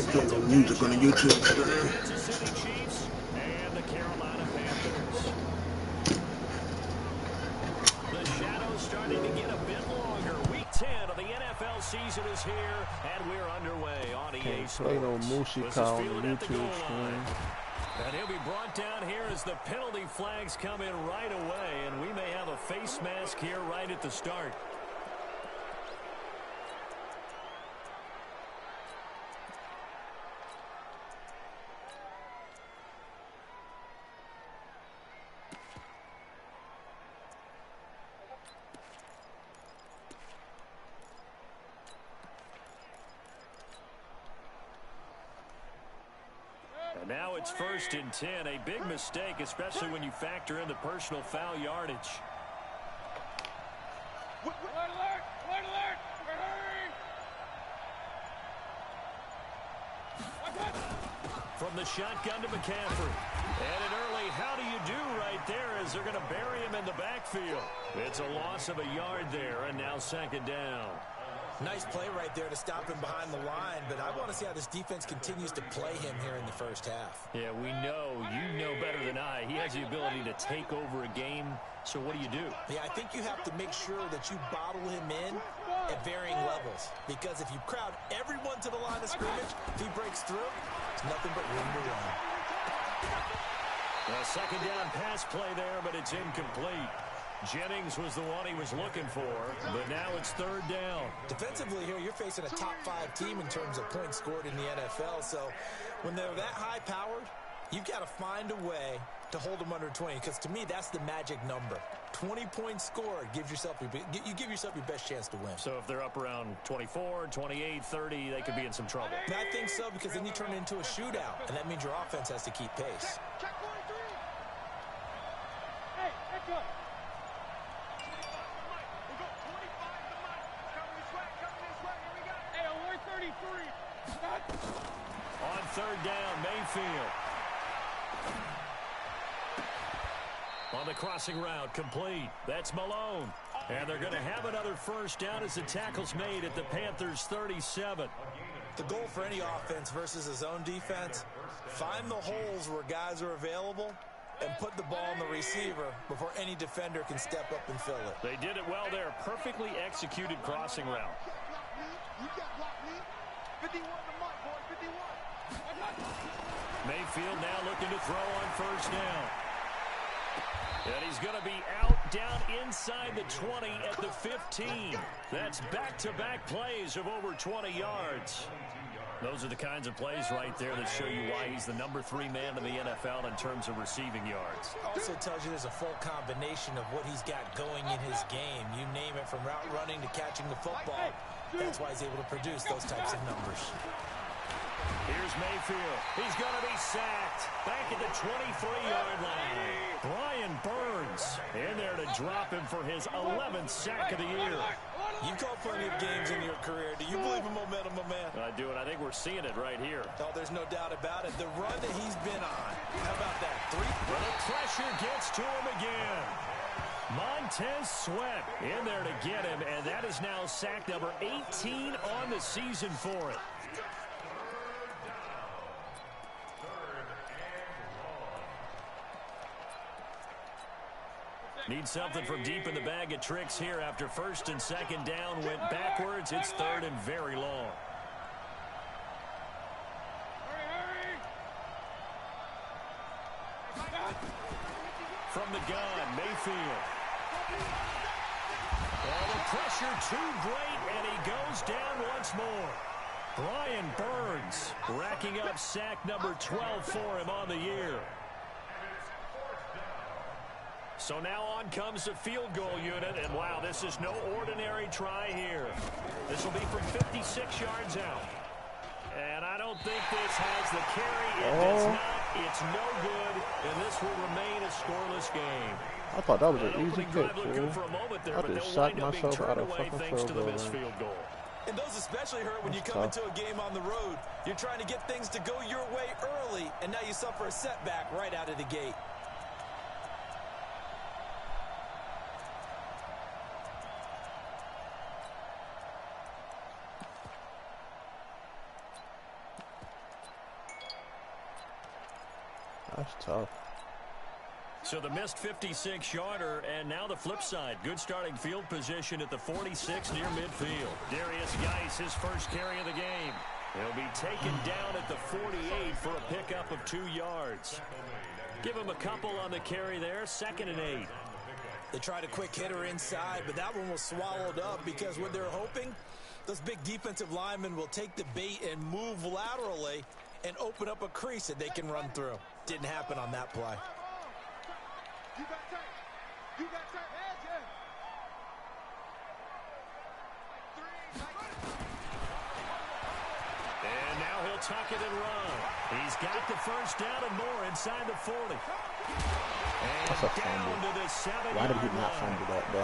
put no music on the YouTube today. Kansas City Chiefs and the Carolina Panthers. The shadow's starting to get a bit longer. Week 10 of the NFL season is here, and we're underway on EA Sports. Play no Moosey Cow on the YouTube stream. And he'll be brought down here as the penalty flags come in right away, and we may have a face mask here right at the start. Now it's 1st and 10, a big mistake, especially when you factor in the personal foul yardage. Alert! Alert! Alert! Hurry! From the shotgun to McCaffrey. And an early how do you do right there as they're going to bury him in the backfield. It's a loss of a yard there, and now 2nd down. Nice play right there to stop him behind the line, but I want to see how this defense continues to play him here in the first half. Yeah, we know, you know better than I. He has the ability to take over a game, so what do you do? Yeah, I think you have to make sure that you bottle him in at varying levels, because if you crowd everyone to the line of scrimmage, if he breaks through, it's nothing but room to run. A 2nd down pass play there, but it's incomplete. Jennings was the one he was looking for, but now it's 3rd down. Defensively here, you're facing a top-5 team in terms of points scored in the NFL, so when they're that high-powered, you've got to find a way to hold them under 20, because to me, that's the magic number. 20 points scored gives yourself you give yourself your best chance to win. So if they're up around 24, 28, 30, they could be in some trouble. And I think so, because then you turn it into a shootout, and that means your offense has to keep pace. Check 43! Hey, echo! On 3rd down, Mayfield. On the crossing route, complete. That's Malone. And they're going to have another 1st down as the tackle's made at the Panthers' 37. The goal for any offense versus a zone defense, find the holes where guys are available and put the ball on the receiver before any defender can step up and fill it. They did it well there. Perfectly executed crossing route. You got blocked me. 51 to Mike, boy. 51. Mayfield now looking to throw on 1st down. And he's going to be out down inside the 20 at the 15. That's back-to-back plays of over 20 yards. Those are the kinds of plays right there that show you why he's the number 3 man in the NFL in terms of receiving yards. Also tells you there's a full combination of what he's got going in his game. You name it, from route running to catching the football. That's why he's able to produce those types of numbers. Here's Mayfield. He's going to be sacked back at the 23-yard line. Brian Burns in there to drop him for his 11th sack of the year. You've called plenty of games in your career. Do you believe in momentum, my man? I do, and I think we're seeing it right here. Oh, there's no doubt about it. The run that he's been on. How about that? 3. Well, the pressure gets to him again. Montez Sweat in there to get him, and that is now sack number 18 on the season for it. Need something from deep in the bag of tricks here after 1st and 2nd down went backwards. It's 3rd and very long. From the gun, Mayfield. Oh, the pressure too great, and he goes down once more. Brian Burns racking up sack number 12 for him on the year. So now on comes the field goal unit, and wow, this is no ordinary try here. This will be from 56 yards out. And I don't think this has the carry. It does not. It's no good, and this will remain a scoreless game. I thought that was an easy kick, too. For a moment there, I but just they'll shot wind up being myself out turned of away fucking thanks to the field missed goal. field goal. And those especially hurt when you come into a game on the road. You're trying to get things to go your way early, and now you suffer a setback right out of the gate. That's tough. So the missed 56-yarder, and now the flip side. Good starting field position at the 46 near midfield. Darius Geis, his first carry of the game. He'll be taken down at the 48 for a pickup of 2 yards. Give him a couple on the carry there, 2nd and 8. They tried a quick hitter inside, but that one was swallowed up because what they're hoping, those big defensive linemen will take the bait and move laterally and open up a crease that they can run through. Didn't happen on that play. You got tight. You got tight. And now he'll tuck it and run. He's got the first down and more inside the 40. That's a fumble. Why did he not fumble that, bro?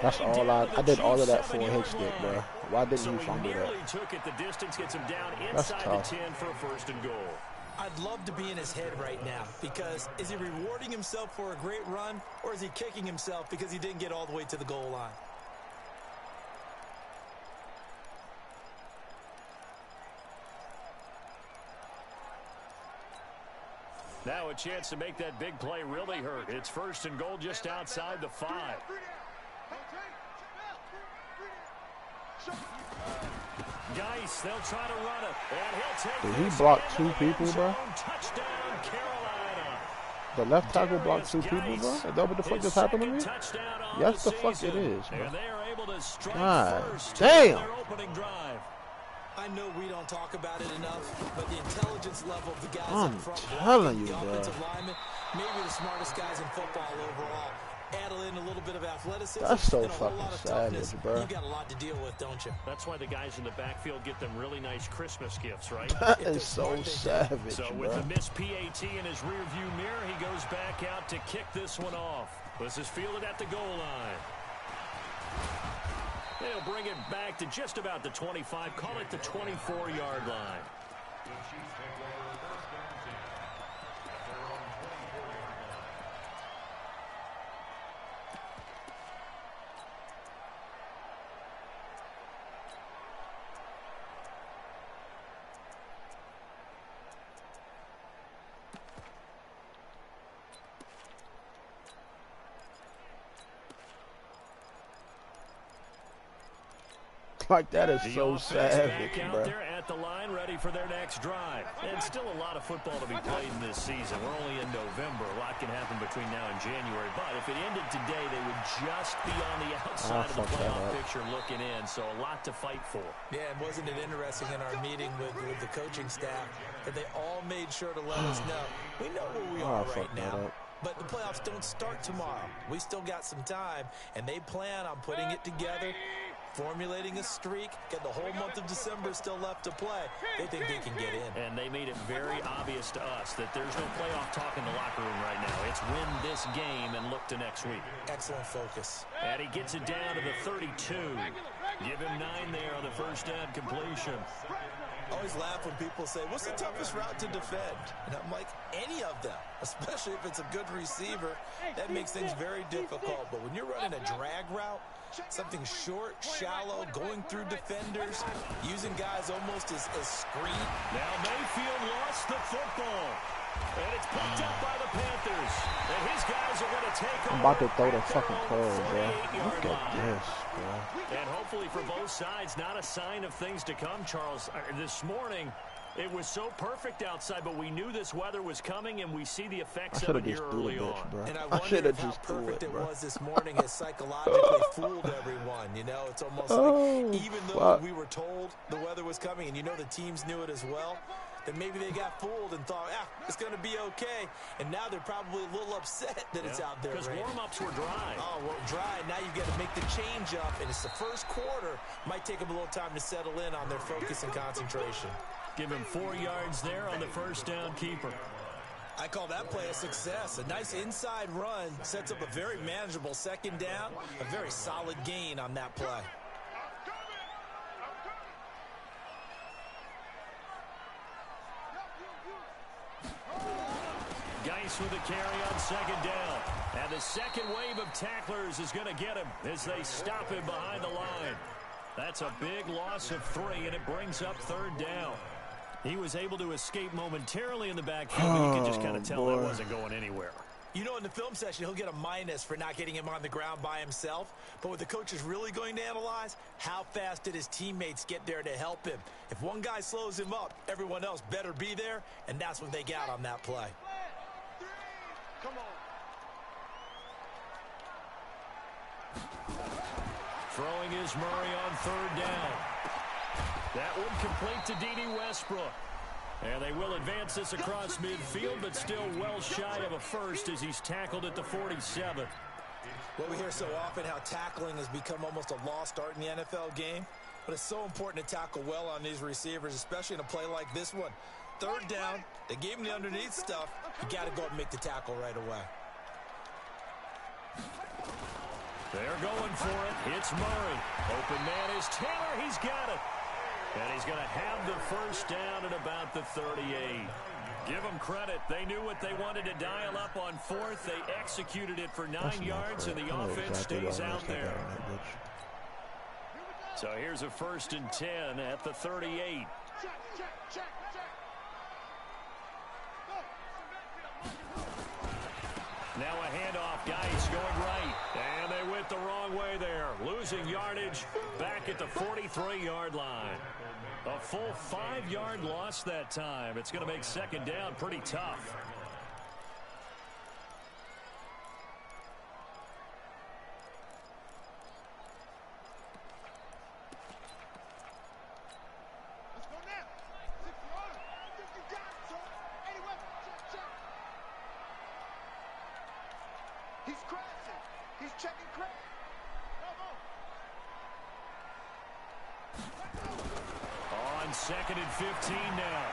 That's all I did all of that for a Hhk stick, bro. Why didn't he fumble that? Took it the distance, gets him down That's inside tough. the 10 for a 1st and goal. I'd love to be in his head right now because is he rewarding himself for a great run or is he kicking himself because he didn't get all the way to the goal line? Now a chance to make that big play really hurt. It's 1st and goal just outside the 5. Geis, they'll try to run it. And he'll take Did he block 2 people, bro? Touchdown, Carolina. The left tackle blocked 2 people, bro? Is that what the fuck just happened to me? Yes, the fuck it is, bro. And they are able to strike first damn. in their opening drive. I know we don't talk about it enough, but the intelligence level of the guys I'm up front, telling you, the bro. offensive linemen, maybe the smartest guys in football overall. Add in a little bit of athleticism. That's so and a whole lot of fucking toughness. savage, bro. You got a lot to deal with, don't you? That's why the guys in the backfield get them really nice Christmas gifts, right? That is so savage, So bro. with the missed PAT in his rearview mirror, he goes back out to kick this one off. This is fielded at the goal line. They'll bring it back to just about the 25. Call it the 24-yard line. Like, that is The so offense savage, back out bro. there at the line, ready for their next drive. And still a lot of football to be played in this season. We're only in November. A lot can happen between now and January. But if it ended today, they would just be on the outside of the playoff picture looking in. So a lot to fight for. Yeah, and wasn't it interesting in our meeting with the coaching staff that they all made sure to let us know. We know where we are right now. But the playoffs don't start tomorrow. We still got some time, and they plan on putting it together, formulating a streak, got the whole month of December still left to play. They think they can get in. And they made it very obvious to us that there's no playoff talk in the locker room right now. It's win this game and look to next week. Excellent focus. And he gets it down to the 32. Give him 9 there on the first down completion. I always laugh when people say, what's the toughest route to defend? And I'm like, any of them, especially if it's a good receiver. That makes things very difficult. But when you're running a drag route, something short, shallow, going through defenders, using guys almost as screen. Now Mayfield lost the football. And it's picked up by the Panthers. And his guys are going to take over. I'm about to throw the fucking call, bro. Look at this, bro. And hopefully for both sides, not a sign of things to come, Charles. This morning, it was so perfect outside, but we knew this weather was coming, and we see the effects of it here early on. Bro. And I wonder if how perfect it was this morning has psychologically fooled everyone. You know, it's almost like even though we were told the weather was coming, and you know the teams knew it as well, then maybe they got fooled and thought, it's going to be okay. And now they're probably a little upset that it's out there. Because warm-ups were dry. Oh, well, dry. Now you've got to make the change up, and it's the first quarter. Might take them a little time to settle in on their focus and concentration. Give him 4 yards there on the first down keeper. I call that play a success. A nice inside run sets up a very manageable second down. A very solid gain on that play. Geis with a carry on second down. And the second wave of tacklers is going to get him as they stop him behind the line. That's a big loss of 3, and it brings up third down. He was able to escape momentarily in the backfield, but you could just kind of tell that wasn't going anywhere. You know, in the film session, he'll get a minus for not getting him on the ground by himself. But what the coach is really going to analyze, how fast did his teammates get there to help him? If one guy slows him up, everyone else better be there, and that's what they got on that play. Come on. Throwing is Murray on 3rd down. That one complete to D.D. Westbrook. And they will advance this across midfield, but still well shy of a first as he's tackled at the 47. Well, we hear so often how tackling has become almost a lost art in the NFL game. But it's so important to tackle well on these receivers, especially in a play like this one. 3rd down, they gave him the underneath stuff. You got to go up and make the tackle right away. They're going for it. It's Murray. Open man is Taylor. He's got it. And he's going to have the first down at about the 38. Give them credit. They knew what they wanted to dial up on 4th. They executed it for 9 yards, and the offense stays out there. So here's a 1st and 10 at the 38. Now a handoff. Ish going right. And they went the wrong way there. Losing yardage back at the 43-yard line. A full 5-yard loss that time. It's going to make 2nd down pretty tough. Let's go now. 6 yards. You got it, son. Anyway, check. He's crashing. He's checking crash. Come on. On 2nd and 15 now.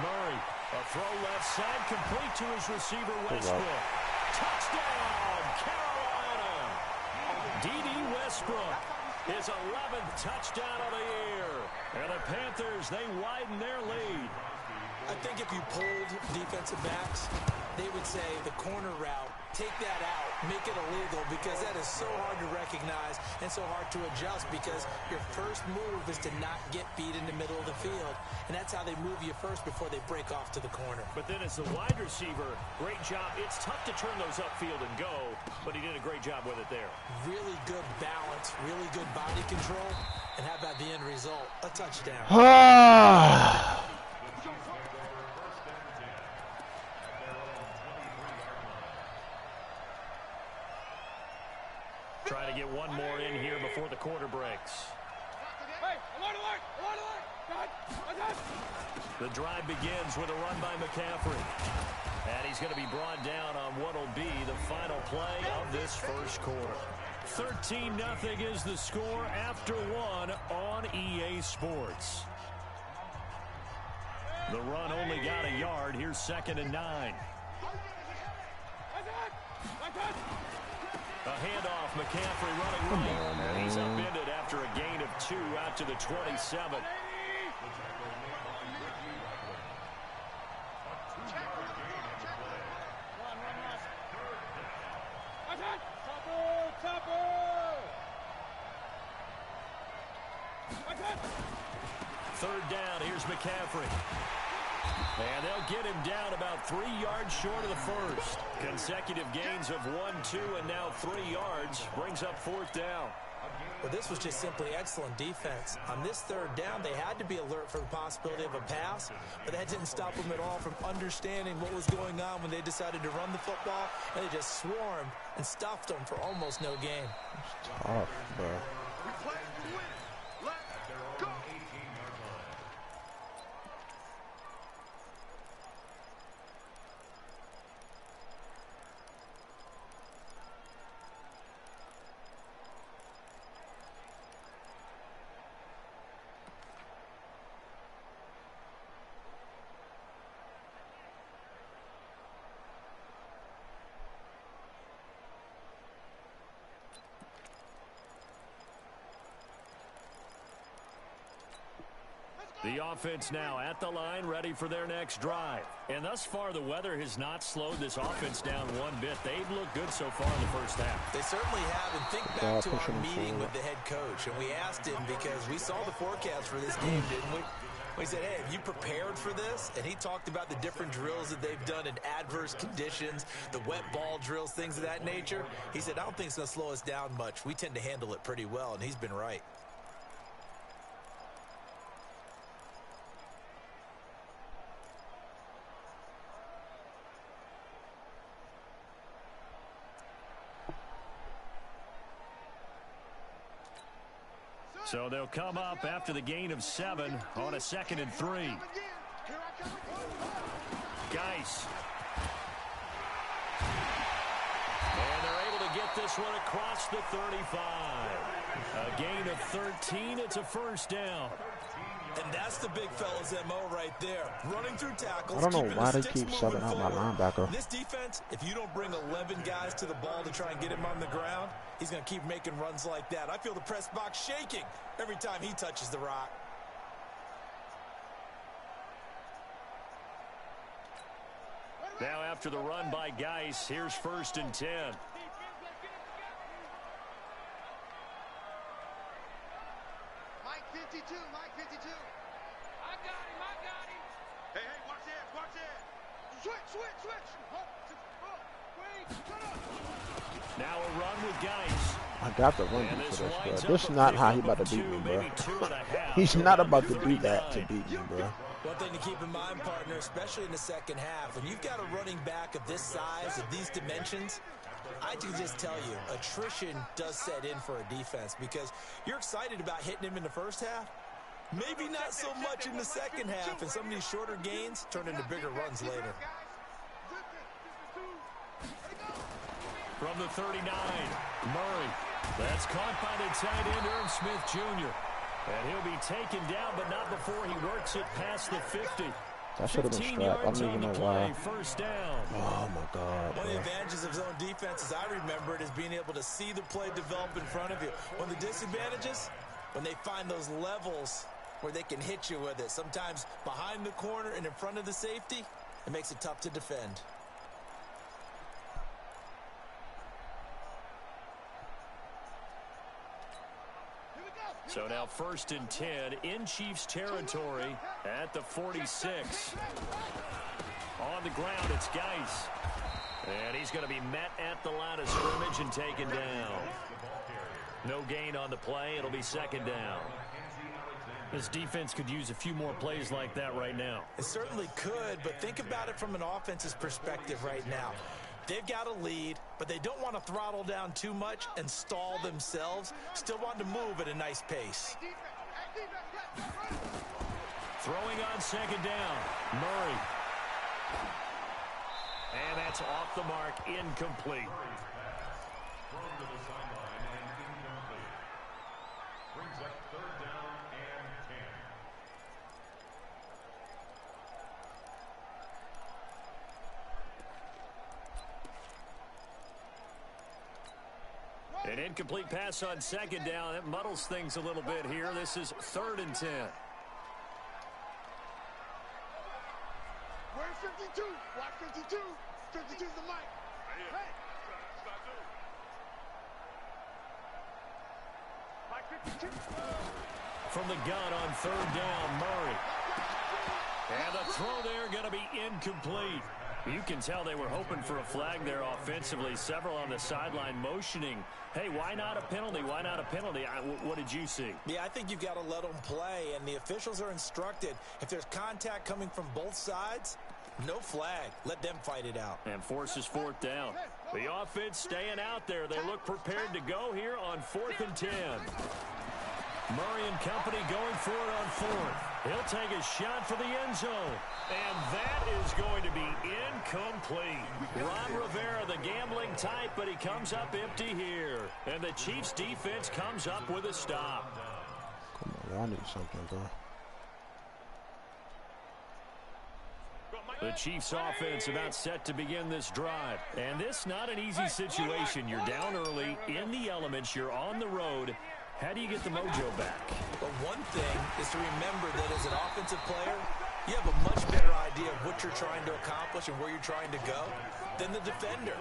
Murray, a throw left side, complete to his receiver, Westbrook. Touchdown, Carolina! D.D. Westbrook, his 11th touchdown of the year. And the Panthers, they widen their lead. I think if you polled defensive backs, they would say the corner route, take that out, make it illegal, because that is so hard to recognize and so hard to adjust, because your first move is to not get beat in the middle of the field, and that's how they move you first before they break off to the corner. But then as the wide receiver, great job. It's tough to turn those upfield and go, but he did a great job with it there. Really good balance, really good body control, and how about the end result? A touchdown. Trying to get one more in here before the quarter breaks. Hey, alert. The drive begins with a run by McCaffrey. And he's going to be brought down on what will be the final play of this first quarter. 13-0 is the score after 1 on EA Sports. The run only got a yard. Here's 2nd and 9. A handoff, McCaffrey running right, and he's upended after a gain of 2 out to the 27. Third down, here's McCaffrey. And they'll get him down about 3 yards short of the first. Consecutive gains of 1, 2, and now 3 yards brings up 4th down. Well, this was just simply excellent defense. On this 3rd down, they had to be alert for the possibility of a pass, but that didn't stop them at all from understanding what was going on when they decided to run the football, and they just swarmed and stuffed them for almost no gain. It's tough, bro. The offense now at the line, ready for their next drive. And thus far, the weather has not slowed this offense down one bit. They've looked good so far in the first half. They certainly have. And think back to our meeting with the head coach. And we asked him, because we saw the forecast for this game, didn't we? He said, hey, have you prepared for this? And he talked about the different drills that they've done in adverse conditions, the wet ball drills, things of that nature. He said, I don't think it's going to slow us down much. We tend to handle it pretty well, and he's been right. So they'll come up after the gain of 7 on a 2nd and 3. Here I come again. Geis. And they're able to get this one across the 35. A gain of 13. It's a first down. And that's the big fella's MO right there. Running through tackles. I don't know why they keep subbing out my linebacker. This defense, if you don't bring 11 guys to the ball to try and get him on the ground, he's going to keep making runs like that. I feel the press box shaking every time he touches the rock. Now after the run by Geis, here's 1st and 10. Mike 52, Mike 52. I got him. Hey, watch this. Switch. Wait, shut up. Now a run with Geis. I got the run And beat this for this, winds bro. This up is a not how he pickup about to of beat me, 2, bro. maybe 2.5. He's not about to do that to 39. beat me, bro. One thing to keep in mind, partner, especially in the second half, when you've got a running back of this size, of these dimensions, I can just tell you, attrition does set in for a defense because you're excited about hitting him in the first half. Maybe not so much in the second half, and some of these shorter gains turn into bigger runs later. From the 39, Murray. That's caught by the tight end, Irv Smith Jr. And he'll be taken down, but not before he works it past the 50. That should have been strapped. I don't even know why. First down. Oh, my God, One of bro. the advantages of zone defense, as I remember it, is being able to see the play develop in front of you. One of the disadvantages, when they find those levels where they can hit you with it, sometimes behind the corner and in front of the safety, it makes it tough to defend. So now 1st and 10 in Chiefs territory at the 46. On the ground, it's Geis. And he's going to be met at the line of scrimmage and taken down. No gain on the play. It'll be 2nd down. This defense could use a few more plays like that right now. It certainly could, but think about it from an offense's perspective right now. They've got a lead, but they don't want to throttle down too much and stall themselves. Still want to move at a nice pace. Throwing on 2nd down, Murray. And that's off the mark, incomplete. Brings up 3rd down and 10. An incomplete pass on 2nd down. That muddles things a little bit here. This is 3rd and 10. Where's 52? Watch 52. 52's the mic. Hey. Mike 52. From the gun on 3rd down, Murray. And the throw there going to be incomplete. You can tell they were hoping for a flag there offensively. Several on the sideline motioning. Hey, why not a penalty? Why not a penalty? What did you see? Yeah, I think you've got to let them play, and the officials are instructed. If there's contact coming from both sides, no flag. Let them fight it out. And forces 4th down. The offense staying out there. They look prepared to go here on 4th and 10. Murray and company going for it on 4th. He'll take a shot for the end zone. And that is going to be incomplete. Ron Rivera, the gambling type, but he comes up empty here. And the Chiefs defense comes up with a stop. Come on, y'all need something, bro. The Chiefs offense about set to begin this drive. And this not an easy situation. You're down early, in the elements, you're on the road. How do you get the mojo back? But one thing is to remember that as an offensive player, you have a much better idea of what you're trying to accomplish and where you're trying to go than the defender.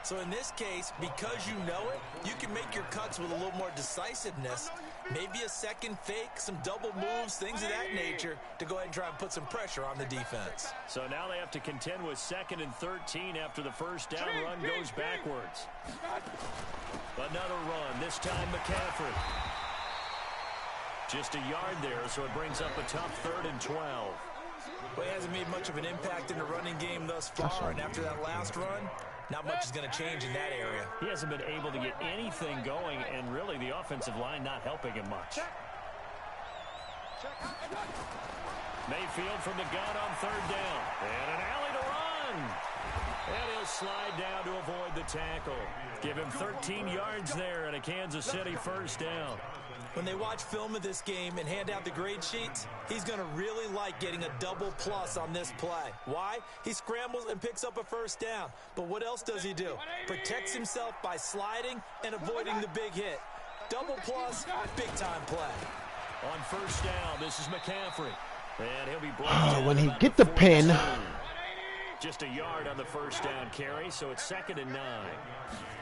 So in this case, because you know it, you can make your cuts with a little more decisiveness. Maybe a second fake, some double moves, things of that nature to go ahead and try and put some pressure on the defense. So now they have to contend with 2nd and 13 after the first down run goes backwards. Another run, this time McCaffrey. Just a yard there, so it brings up a tough 3rd and 12. Well, he hasn't made much of an impact in the running game thus far, and after that last run, not much is going to change in that area. He hasn't been able to get anything going, and really the offensive line not helping him much. Mayfield from the gun on 3rd down. And an alley to run. And he'll slide down to avoid the tackle. Give him 13 yards there and a Kansas City first down. When they watch film of this game and hand out the grade sheets, he's going to really like getting a double plus on this play. Why? He scrambles and picks up a first down. But what else does he do? Protects himself by sliding and avoiding the big hit. Double plus, big time play. On first down, this is McCaffrey. And he'll be brought when he get the pin. Just a yard on the first down carry, so it's 2nd and 9.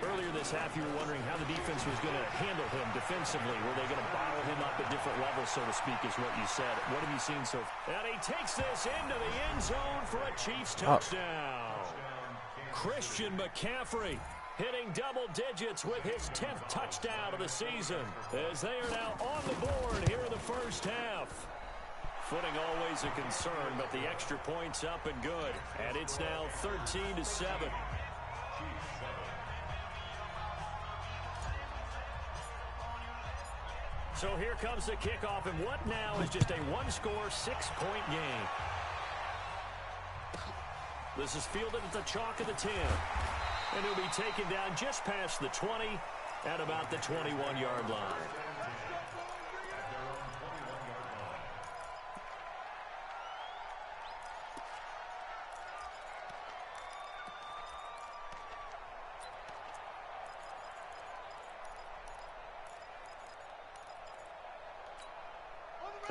Earlier this half, you were wondering how the defense was going to handle him defensively. Were they going to bottle him up at different levels, so to speak, is what you said. What have you seen so far? And he takes this into the end zone for a Chiefs touchdown. Christian McCaffrey hitting double digits with his 10th touchdown of the season, as they are now on the board here in the first half. Footing always a concern, but the extra point's up and good. And it's now 13-7. So here comes the kickoff, and what now is just a one-score, 6-point game. This is fielded at the chalk of the 10. And he'll be taken down just past the 20 at about the 21-yard line.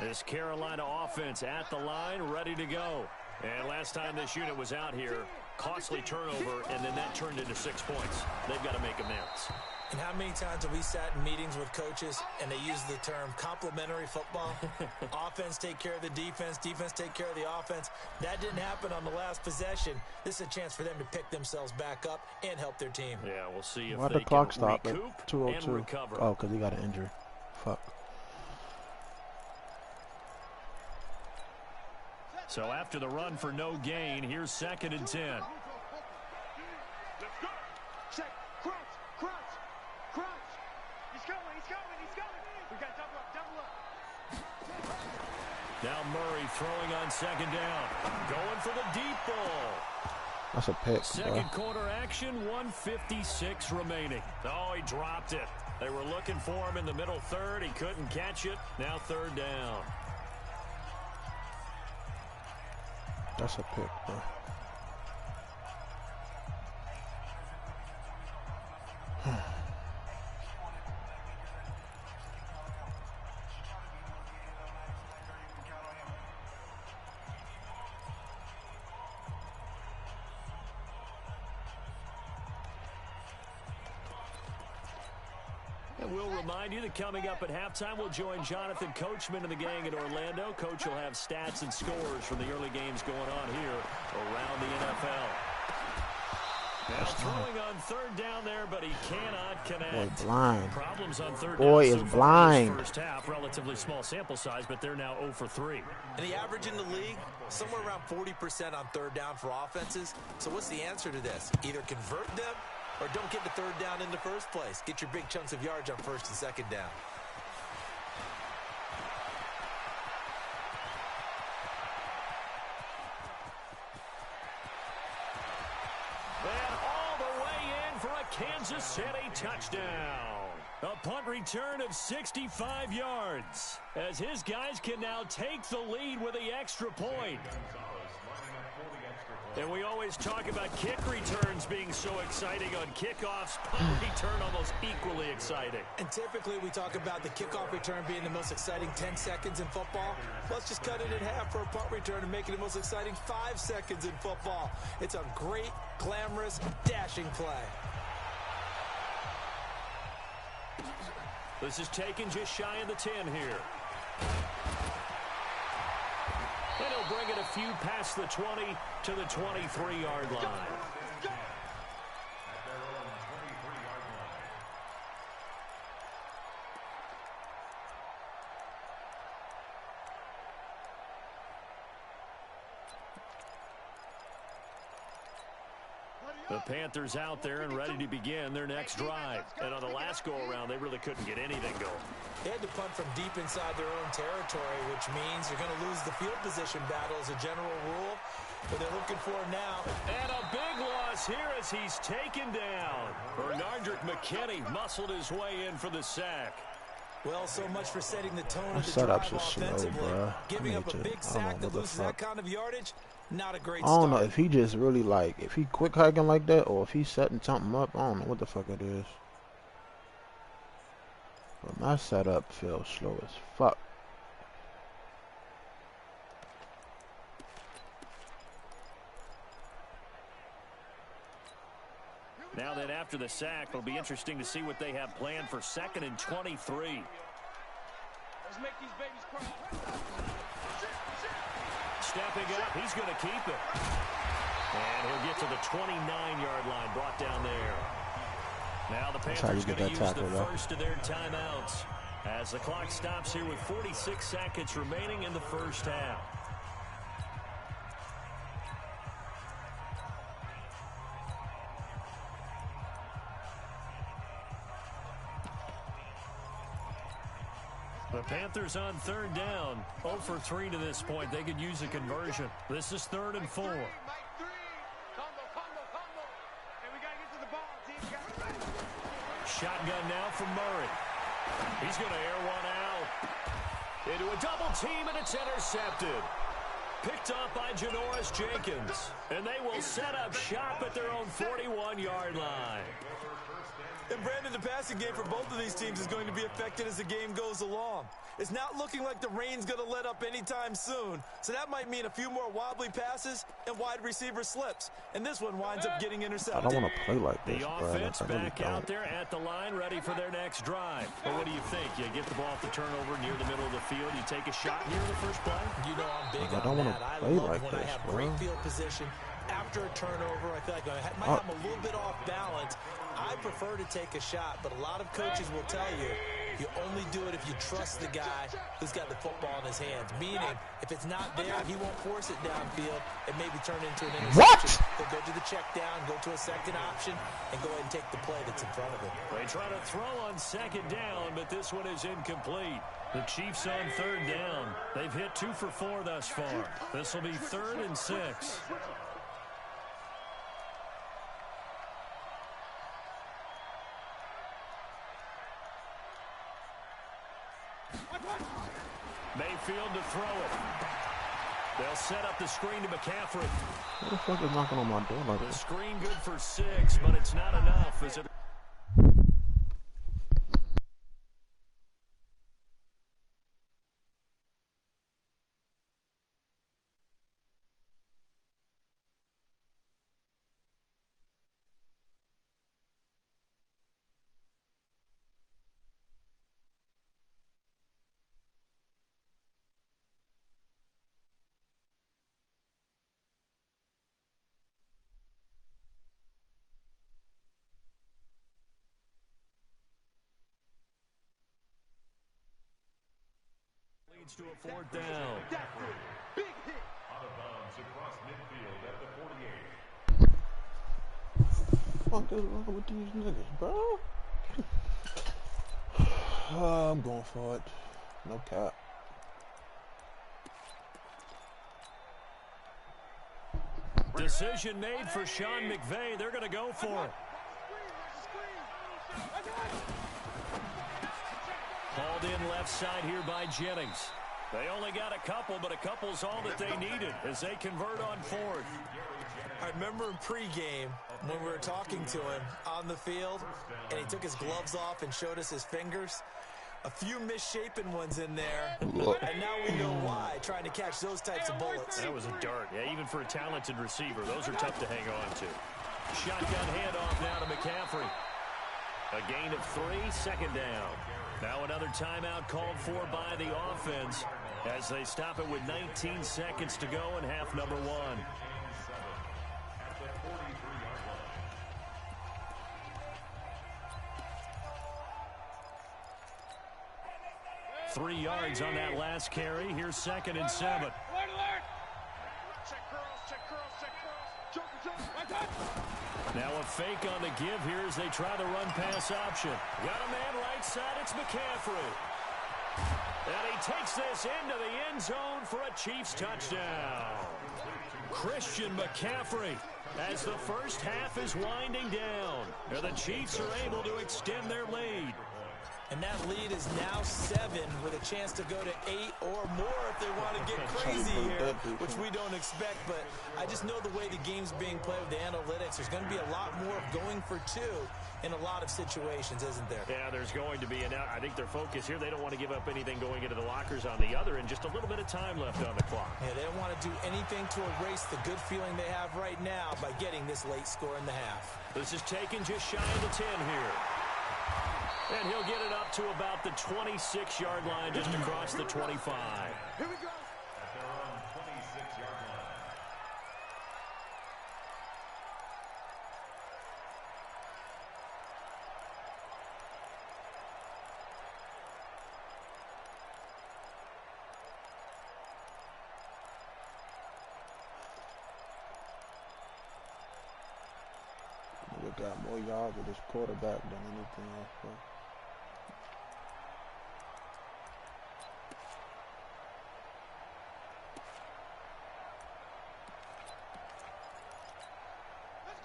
This Carolina offense at the line, ready to go. And last time this unit was out here, costly turnover, and then that turned into 6 points. They've got to make amends. And how many times have we sat in meetings with coaches and they use the term complementary football? Offense take care of the defense, defense take care of the offense. That didn't happen on the last possession. This is a chance for them to pick themselves back up and help their team. Yeah, we'll see if Why they the clock can stop recoup at 2:02? and recover. Oh, because he got an injury. Fuck. So after the run for no gain, here's 2nd and 10. Let's go. Check. Crunch. He's coming. We got double up. Now Murray throwing on 2nd down. Going for the deep ball. That's a pick, Second quarter action, 1:56 remaining. Oh, he dropped it. They were looking for him in the middle third. He couldn't catch it. Now 3rd down. That's a pick, bro. And we'll remind you that coming up at halftime, we'll join Jonathan Coachman and the gang in Orlando. Coach will have stats and scores from the early games going on here around the NFL. Now throwing on 3rd down there, but he cannot connect. Boy, blind. Problems on 3rd Boy down is so blind. far this first half, relatively small sample size, but they're now 0 for 3. And the average in the league, somewhere around 40% on 3rd down for offenses. So what's the answer to this? Either convert them or don't get the 3rd down in the first place. Get your big chunks of yards on 1st and 2nd down. And all the way in for a Kansas City touchdown. A punt return of 65 yards, as his guys can now take the lead with the extra point. And we always talk about kick returns being so exciting on kickoffs. Punt return almost equally exciting. And typically we talk about the kickoff return being the most exciting 10 seconds in football. Let's just cut it in half for a punt return and make it the most exciting 5 seconds in football. It's a great, glamorous, dashing play. This is taken just shy of the 10 here. And he'll bring it a few past the 20 to the 23-yard line. The Panthers out there and ready to begin their next drive. And on the last go-around, they really couldn't get anything going. They had to punt from deep inside their own territory, which means you're going to lose the field position battle as a general rule. What they're looking for now. And a big loss here as he's taken down. Bernardrick McKinney muscled his way in for the sack. Well, so much for setting the tone of the setups drive are slow, offensively. bro. Giving up a big sack that loses that kind of yardage, not a great I start. don't know if he just really like, if he quick hiking like that or if he's setting something up. I don't know what the fuck it is. But my setup feels slow as fuck. Now that after the sack, it'll be interesting to see what they have planned for 2nd and 23. Let's make these babies cry. Stepping up, he's going to keep it. And he'll get to the 29-yard line, brought down there. Now the Panthers going to use the first of their timeouts as the clock stops here with 46 seconds remaining in the first half. The Panthers on 3rd down, 0 for 3 to this point. They could use a conversion. This is 3rd and 4. Shotgun now from Murray. He's going to air one out. Into a double team, and it's intercepted. Picked up by Janoris Jenkins. And they will set up shop at their own 41-yard line. And Brandon, the passing game for both of these teams is going to be affected as the game goes along. It's not looking like the rain's going to let up anytime soon. So that might mean a few more wobbly passes and wide receiver slips. And this one winds up getting intercepted. I don't want to play like this, The offense back out there at the line, ready for their next drive. Well, what do you think? You get the ball off the turnover near the middle of the field. You take a shot here in the first play? You know I'm big on that. I love when I have great field position after a turnover. I feel like I might have a little bit off balance. I prefer to take a shot, but a lot of coaches will tell you, you only do it if you trust the guy who's got the football in his hands. Meaning, if it's not there, he won't force it downfield and maybe turn into an interception. He'll go to the check down, go to a second option, and go ahead and take the play that's in front of him. They try to throw on 2nd down, but this one is incomplete. The Chiefs on 3rd down. They've hit 2 for 4 thus far. This will be 3rd and 6. Mayfield to throw it. They'll set up the screen to McCaffrey. What the fuck is knocking on my door like The that? screen good for 6, but it's not enough. As it leads to a 4th down. Big hit. Out of bounds across midfield at the 48. What the fuck is wrong with these niggas, bro? I'm going for it. No cap. Decision made for Sean McVay. They're going to go for it. Called in left side here by Jennings. They only got a couple, but a couple's all that they needed as they convert on 4th. I remember in pregame when we were talking to him on the field, and he took his gloves off and showed us his fingers. A few misshapen ones in there, and now we know why, trying to catch those types of bullets. That was a dart. Yeah, even for a talented receiver, those are tough to hang on to. Shotgun handoff now to McCaffrey. A gain of 3, second down. Now another timeout called for by the offense as they stop it with 19 seconds to go in half number 1. 3 yards on that last carry. Here's 2nd and 7. Now a fake on the give here as they try the run-pass option. Got a man right side. It's McCaffrey. And he takes this into the end zone for a Chiefs touchdown. Christian McCaffrey as the first half is winding down. And the Chiefs are able to extend their lead. And that lead is now 7 with a chance to go to 8 or more if they want to get crazy here, which we don't expect. But I just know the way the game's being played with the analytics, there's going to be a lot more of going for 2 in a lot of situations, isn't there? Yeah, there's going to be. And I think their focus here, they don't want to give up anything going into the lockers on the other, and just a little bit of time left on the clock. Yeah, they don't want to do anything to erase the good feeling they have right now by getting this late score in the half. This is taken just shy of the 10 here. And he'll get it up to about the 26-yard line, just across the 25. Here we go. At their own 26-yard line. We got more yards with this quarterback than anything else, bro.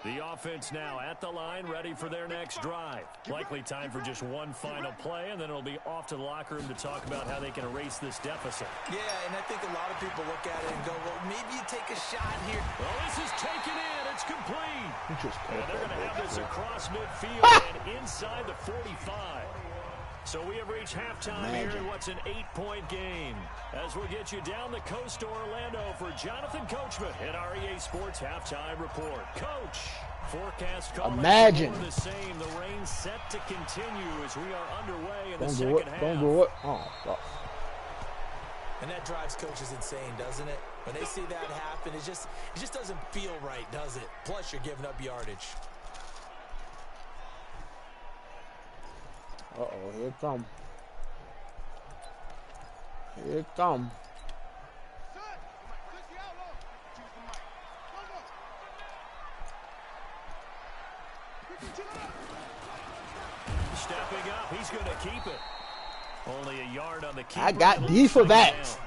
The offense now at the line, ready for their next drive. Likely time for just one final play, and then it'll be off to the locker room to talk about how they can erase this deficit. Yeah, and I think a lot of people look at it and go, well, maybe you take a shot here. Well, this is taken in. It's complete. And they're going to have this across midfield and inside the 45. So we have reached halftime here in what's an 8-point game. As we'll get you down the coast to Orlando for Jonathan Coachman at our EA Sports Halftime Report. Coach, forecast calling for the same. The rain set to continue as we are underway in the second half. Don't do it. Oh, God. And that drives coaches insane, doesn't it? When they see that happen, it just doesn't feel right, does it? Plus, you're giving up yardage. Uh-oh, here it come. Here it come. Stepping up, he's going to keep it. Only a yard on the keeper. I got D for that.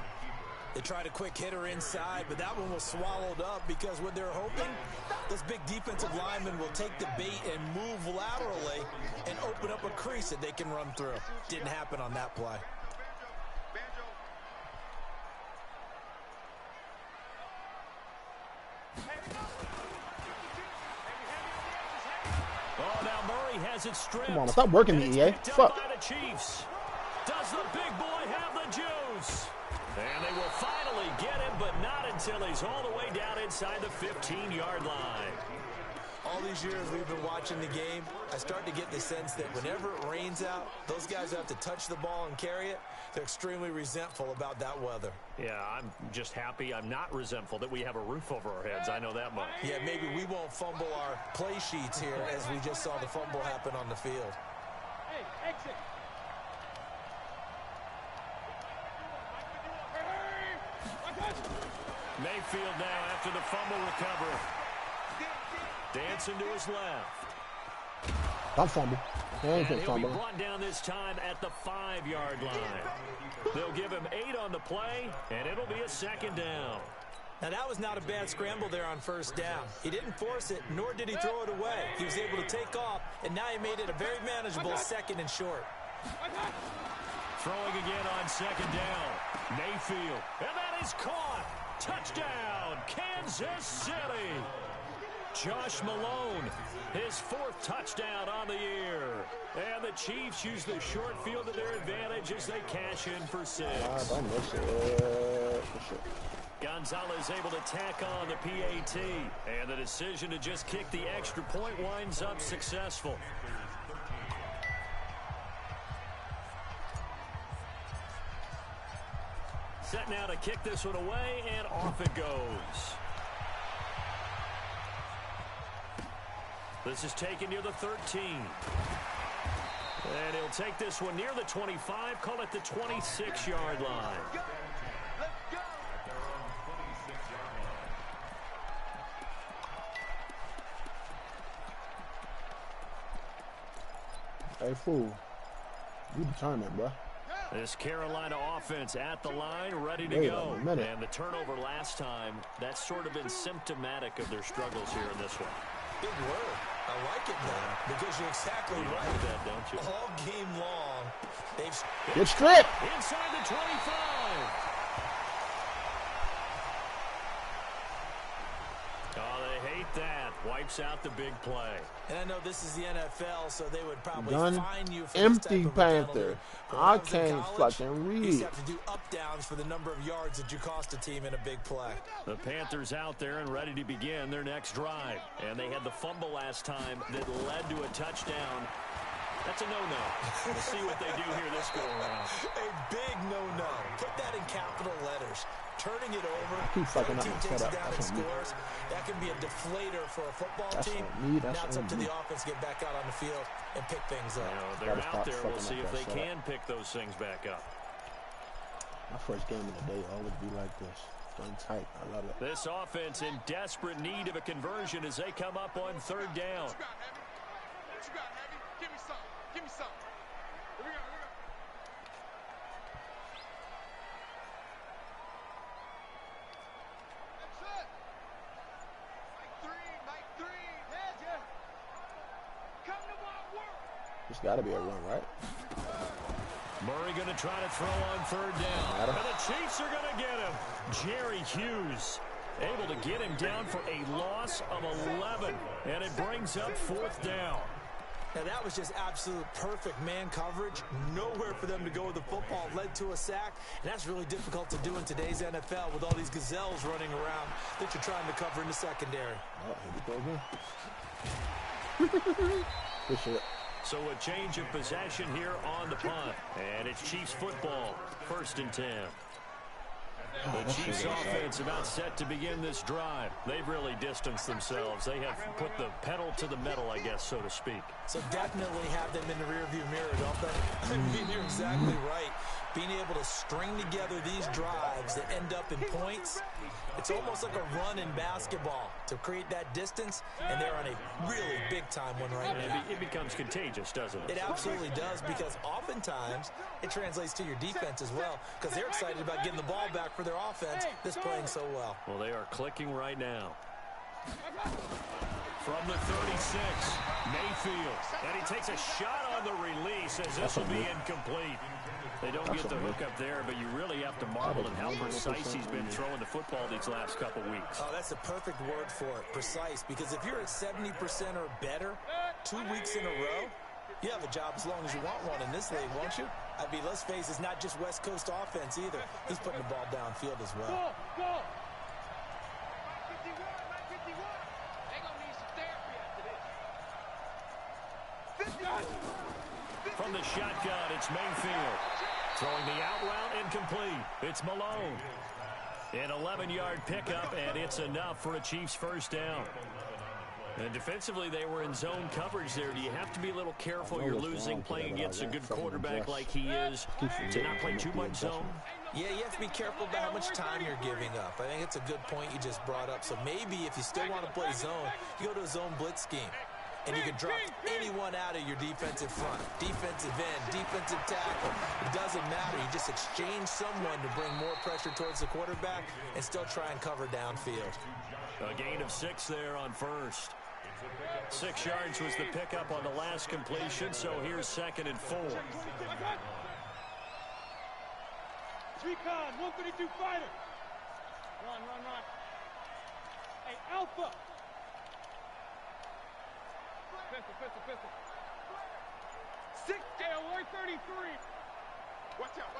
They tried a quick hitter inside, but that one was swallowed up because what they're hoping, this big defensive lineman will take the bait and move laterally and open up a crease that they can run through. Didn't happen on that play. Oh, now Murray has it stripped. Come on, stop working the EA. Fuck. By the Chiefs. Does the big boy have the juice? And they will finally get him, but not until he's all the way down inside the 15-yard line. All these years we've been watching the game, I start to get the sense that whenever it rains out, those guys who have to touch the ball and carry it, they're extremely resentful about that weather. Yeah, I'm just happy I'm not resentful that we have a roof over our heads. I know that much. Yeah, maybe we won't fumble our play sheets here as we just saw the fumble happen on the field. Hey, exit. Mayfield now after the fumble recovery. Dancing to his left. Don't fumble. And he'll be brought down this time at the 5-yard line. They'll give him 8 on the play, and it'll be a second down. Now, that was not a bad scramble there on first down. He didn't force it, nor did he throw it away. He was able to take off, and now he made it a very manageable second and short. Throwing again on second down. Mayfield. And that is caught. Touchdown, Kansas City. Josh Malone, his 4th touchdown on the year. And the Chiefs use the short field to their advantage as they cash in for 6. Don't miss it. Gonzalez able to tack on the PAT. And the decision to just kick the extra point winds up successful. set now to kick this one away, and off it goes. This is taken near the 13. And he'll take this one near the 25, call it the 26-yard line. Hey, fool. You determined, bro. This Carolina offense at the line, ready to go. And the turnover last time, that's sort of been symptomatic of their struggles here in this one. Big word. I like it now because you're exactly right. Like that, don't you? All game long, they've get stripped inside the 25. Oh, they hate that. Wipes out the big play. And I know this is the NFL, so they would probably Gun fine you for empty this type of Panther. I can't college, fucking you read. used to have to do up downs for the number of yards that you cost a team in a big play. The Panthers out there and ready to begin their next drive. And they had the fumble last time that led to a touchdown. That's a no-no. We'll see what they do here this go-around. A big no-no. Put that in capital letters. Turning it over. Keep fucking up team my takes it setup. down and That's on me. scores. That can be a deflator for a football That's team. on me. That's now it's on up to me. the offense to get back out on the field and pick things up. You know, they're Gotta out stop there. We'll fucking see up if they that can pick those things back up. My first game of the day always be like this. Gun tight. I love it. This offense in desperate need of a conversion as they come up on third down. What you got, Heavy? Give me some. Give me some. Here we go. Here we go. That's it. Mike 3. Heads ya. Come to my work. It's got to be a run, right? Murray going to try to throw on third down. And the Chiefs are going to get him. Jerry Hughes able to get him down for a loss of 11. And it brings up fourth down. Now, that was just absolute perfect man coverage. Nowhere for them to go with the football. Led to a sack. And that's really difficult to do in today's NFL with all these gazelles running around that you're trying to cover in the secondary. Oh, here we go again. Good shit. So a change of possession here on the punt. And it's Chiefs football. 1st and 10. The Chiefs offense about set to begin this drive. They've really distanced themselves. They have put the pedal to the metal, I guess, so to speak. So definitely have them in the rearview mirror, don't they? I mean, you're exactly right. Being able to string together these drives that end up in points, it's almost like a run in basketball to create that distance, and they're on a really big-time one right now. It becomes contagious, doesn't it? It absolutely does, because oftentimes it translates to your defense as well, because they're excited about getting the ball back for their offense that's playing so well. Well, they are clicking right now. From the 36, Mayfield. And he takes a shot on the release as this will be incomplete. They don't get the hook up there, but you really have to marvel at how precise he's been throwing the football these last couple weeks. Oh, that's a perfect word for it, precise, because if you're at 70% or better 2 weeks in a row, you have a job as long as you want one in this league, won't you? I mean, let's face it, it's not just West Coast offense either. He's putting the ball downfield as well. Go. Mike 51. They gonna need some therapy after this. 50. From the shotgun, it's Mayfield. Throwing the out route incomplete. It's Malone. An 11-yard pickup, and it's enough for a Chiefs first down. And defensively, they were in zone coverage there. Do you have to be a little careful? You're losing playing against a good quarterback like he is to not play too much zone? Yeah, you have to be careful about how much time you're giving up. I think it's a good point you just brought up. So maybe if you still want to play zone, you go to a zone blitz scheme. And you can drop anyone out of your defensive front. Defensive end, defensive tackle. It doesn't matter. You just exchange someone to bring more pressure towards the quarterback and still try and cover downfield. A gain of 6 there on first. 6 yards was the pickup on the last completion, so here's 2nd and 4. Recon, 152 fighter. Run. Hey, Alpha. Pistol. 6 scale, 133. Watch out.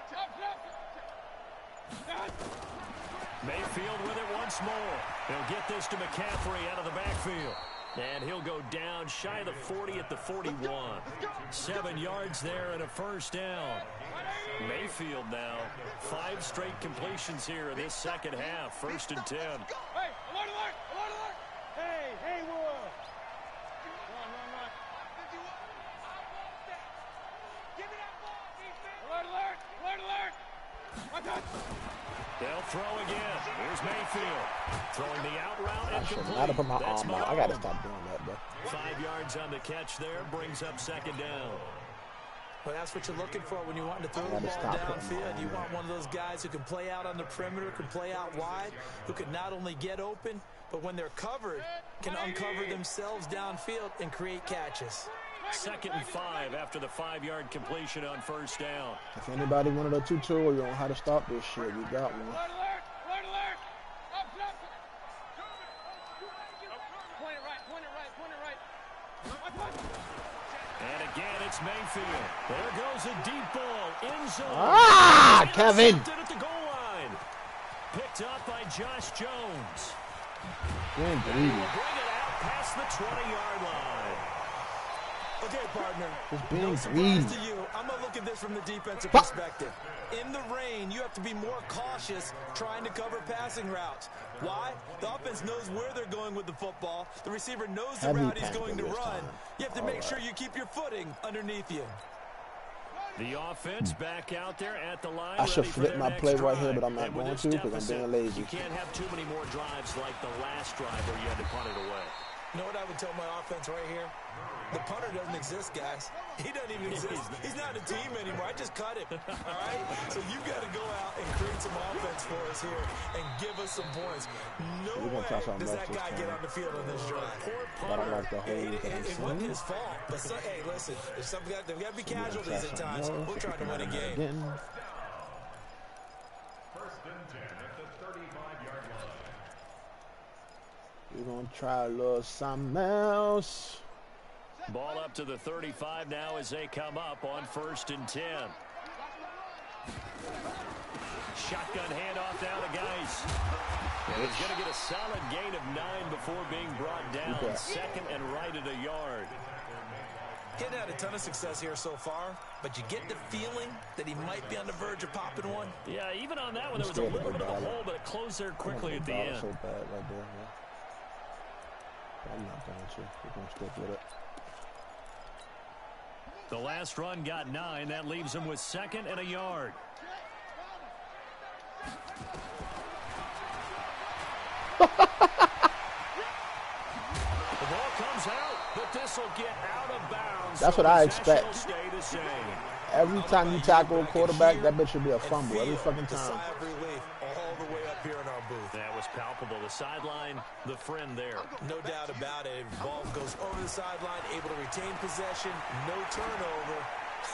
Mayfield with it once more. He'll get this to McCaffrey out of the backfield. And he'll go down shy of the 40 at the 41. 7 yards there and a first down. Mayfield now, 5 straight completions here in this second half. 1st and 10. Hey, alert, alert, alert, alert. Hey, Haywood. Run. Give me that ball, defense. Alert. Watch out. They'll throw again. Here's Mayfield. Throwing the out route and I should complete. not have put my That's arm out. I got to stop doing that, bro. 5 yards on the catch there. Brings up 2nd down. Well, that's what you're looking for when you want to throw the ball downfield. You want one of those guys who can play out on the perimeter, can play out wide, who can not only get open, but when they're covered, can uncover themselves downfield and create catches. 2nd and 5 after the 5-yard completion on 1st down. If anybody wanted a tutorial on how to stop this shit, you got one. Alert. Up. Point it right. Watch. And again, it's Mayfield. There goes a deep ball. End zone. Ah, Kevin. Intercepted at the goal line. Picked up by Josh Jones. Damn, Will bring it out past the 20-yard line. Okay, partner. Just being No surprise greedy. to you. I'm going to look at this from the defensive perspective. In the rain, you have to be more cautious trying to cover passing routes. Why? The offense knows where they're going with the football. The receiver knows the route he's going to run. You have to make sure you keep your footing underneath you. The offense back out there at the line. I should ready for flip their my next play right drive. here, but I'm not And with going this to because I'm deficit, being lazy. You can't have too many more drives like the last drive where you had to punt it away. You know what I would tell my offense right here? The punter doesn't exist, guys. He doesn't even exist. He's not a team anymore. I just cut him. All right? So you got to go out and create some offense for us here and give us some points. No way does that guy get on the field on this drive. But I like the whole It wasn't his fault. But hey, listen, there's there got to be casualties at times. We're trying to win a game. 1st and 10 at the 35-yard line. We're going to try a little something else. Ball up to the 35 now as they come up on 1st and 10. Shotgun handoff down to Geis. And he's going to get a solid gain of 9 before being brought down. 2nd and right at a yard. Getting had a ton of success here so far, but you get the feeling that he might be on the verge of popping one. Yeah, even on that one, there was a little bit of a hole, but it closed there quickly at the end. So bad right there, man. I'm not going to. We're going to stick with it. The last run got 9. That leaves him with 2nd and a yard. The ball comes out, but this will get out of bounds. That's what I expect. Stay the same. Every time you tackle a quarterback, that bitch should be a fumble. Every fucking The time. sigh of relief all the way up here in our booth. That was palpable. The sideline, the friend there. No doubt about it. Ball goes over the sideline, able to retain possession, no turnover.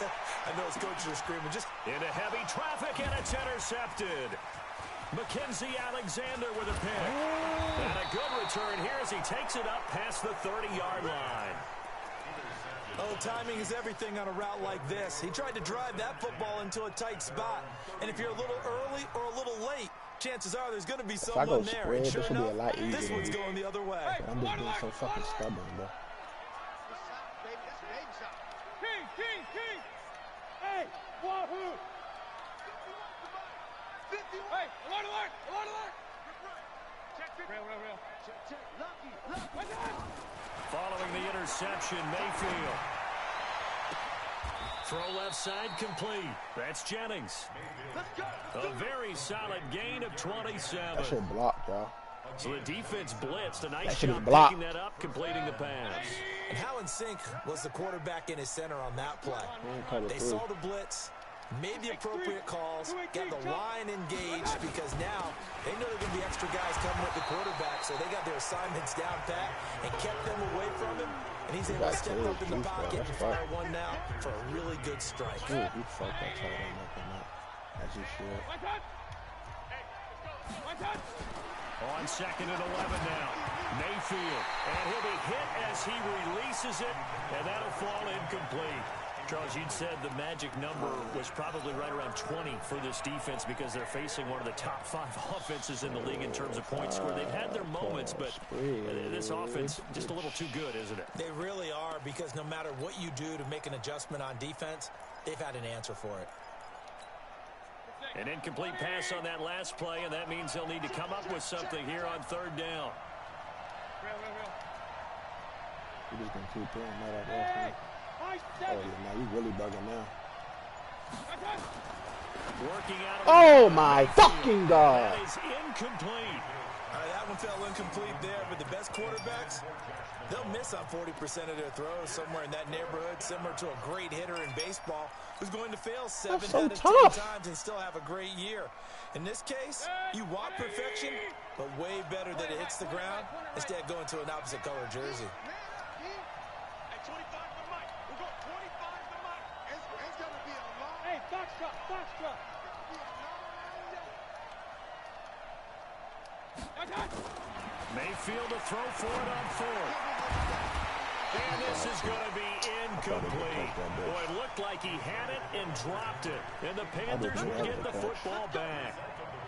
I know his coaches are screaming. Just into heavy traffic, and it's intercepted. Mackenzie Alexander with a pick. And a good return here as he takes it up past the 30-yard line. Oh, timing is everything on a route like this. He tried to drive that football into a tight spot. And if you're a little early or a little late, chances are there's going to be someone there. Spread, and sure this will be enough, a lot easier. this one's going the other way. I'm just being so fucking stubborn, bro. King. Hey, wahoo. Hey, alert. Check. Real. Check. Lucky. Following the interception, Mayfield. Throw left side complete. That's Jennings. A very solid gain of 27. That shit blocked, y'all. So the defense blitzed. A That nice shit is job blocked. picking that up, completing the pass. And how in sync was the quarterback in his center on that play? They saw the blitz, made the appropriate calls, got the line engaged because now they know there are going to be extra guys coming at the quarterback, so they got their assignments down pat and kept them away from him. And he's able to step up in the pocket and fire one now for a really good strike. Ooh, he fucked that tight end up on that. As he should. On 2nd and 11 now. Mayfield. And he'll be hit as he releases it, and that'll fall incomplete. Charles, you'd said the magic number was probably right around 20 for this defense because they're facing one of the top 5 offenses in the league in terms of points scored. They've had their moments, but this offense just a little too good, isn't it? They really are, because no matter what you do to make an adjustment on defense, they've had an answer for it. An incomplete pass on that last play, and that means they'll need to come up with something here on third down. You're just going to keep doing that, I guess. Oh, yeah, now you really bugging now. Working out. Oh, my fucking God. That is incomplete. All right, that one fell incomplete there, but the best quarterbacks, they'll miss on 40% of their throws, somewhere in that neighborhood, similar to a great hitter in baseball who's going to fail 7 out of 10 times and still have a great year. In this case, you want perfection, but way better that it hits the ground instead of going to an opposite color jersey. At 25 to Mike. We'll go 25 to Mike. It's going to be a long. Hey, Foxtrot, Foxtrot. Mayfield to throw for it on fourth. And this is going to be incomplete. Boy, it looked like he had it and dropped it. And the Panthers will get the football back.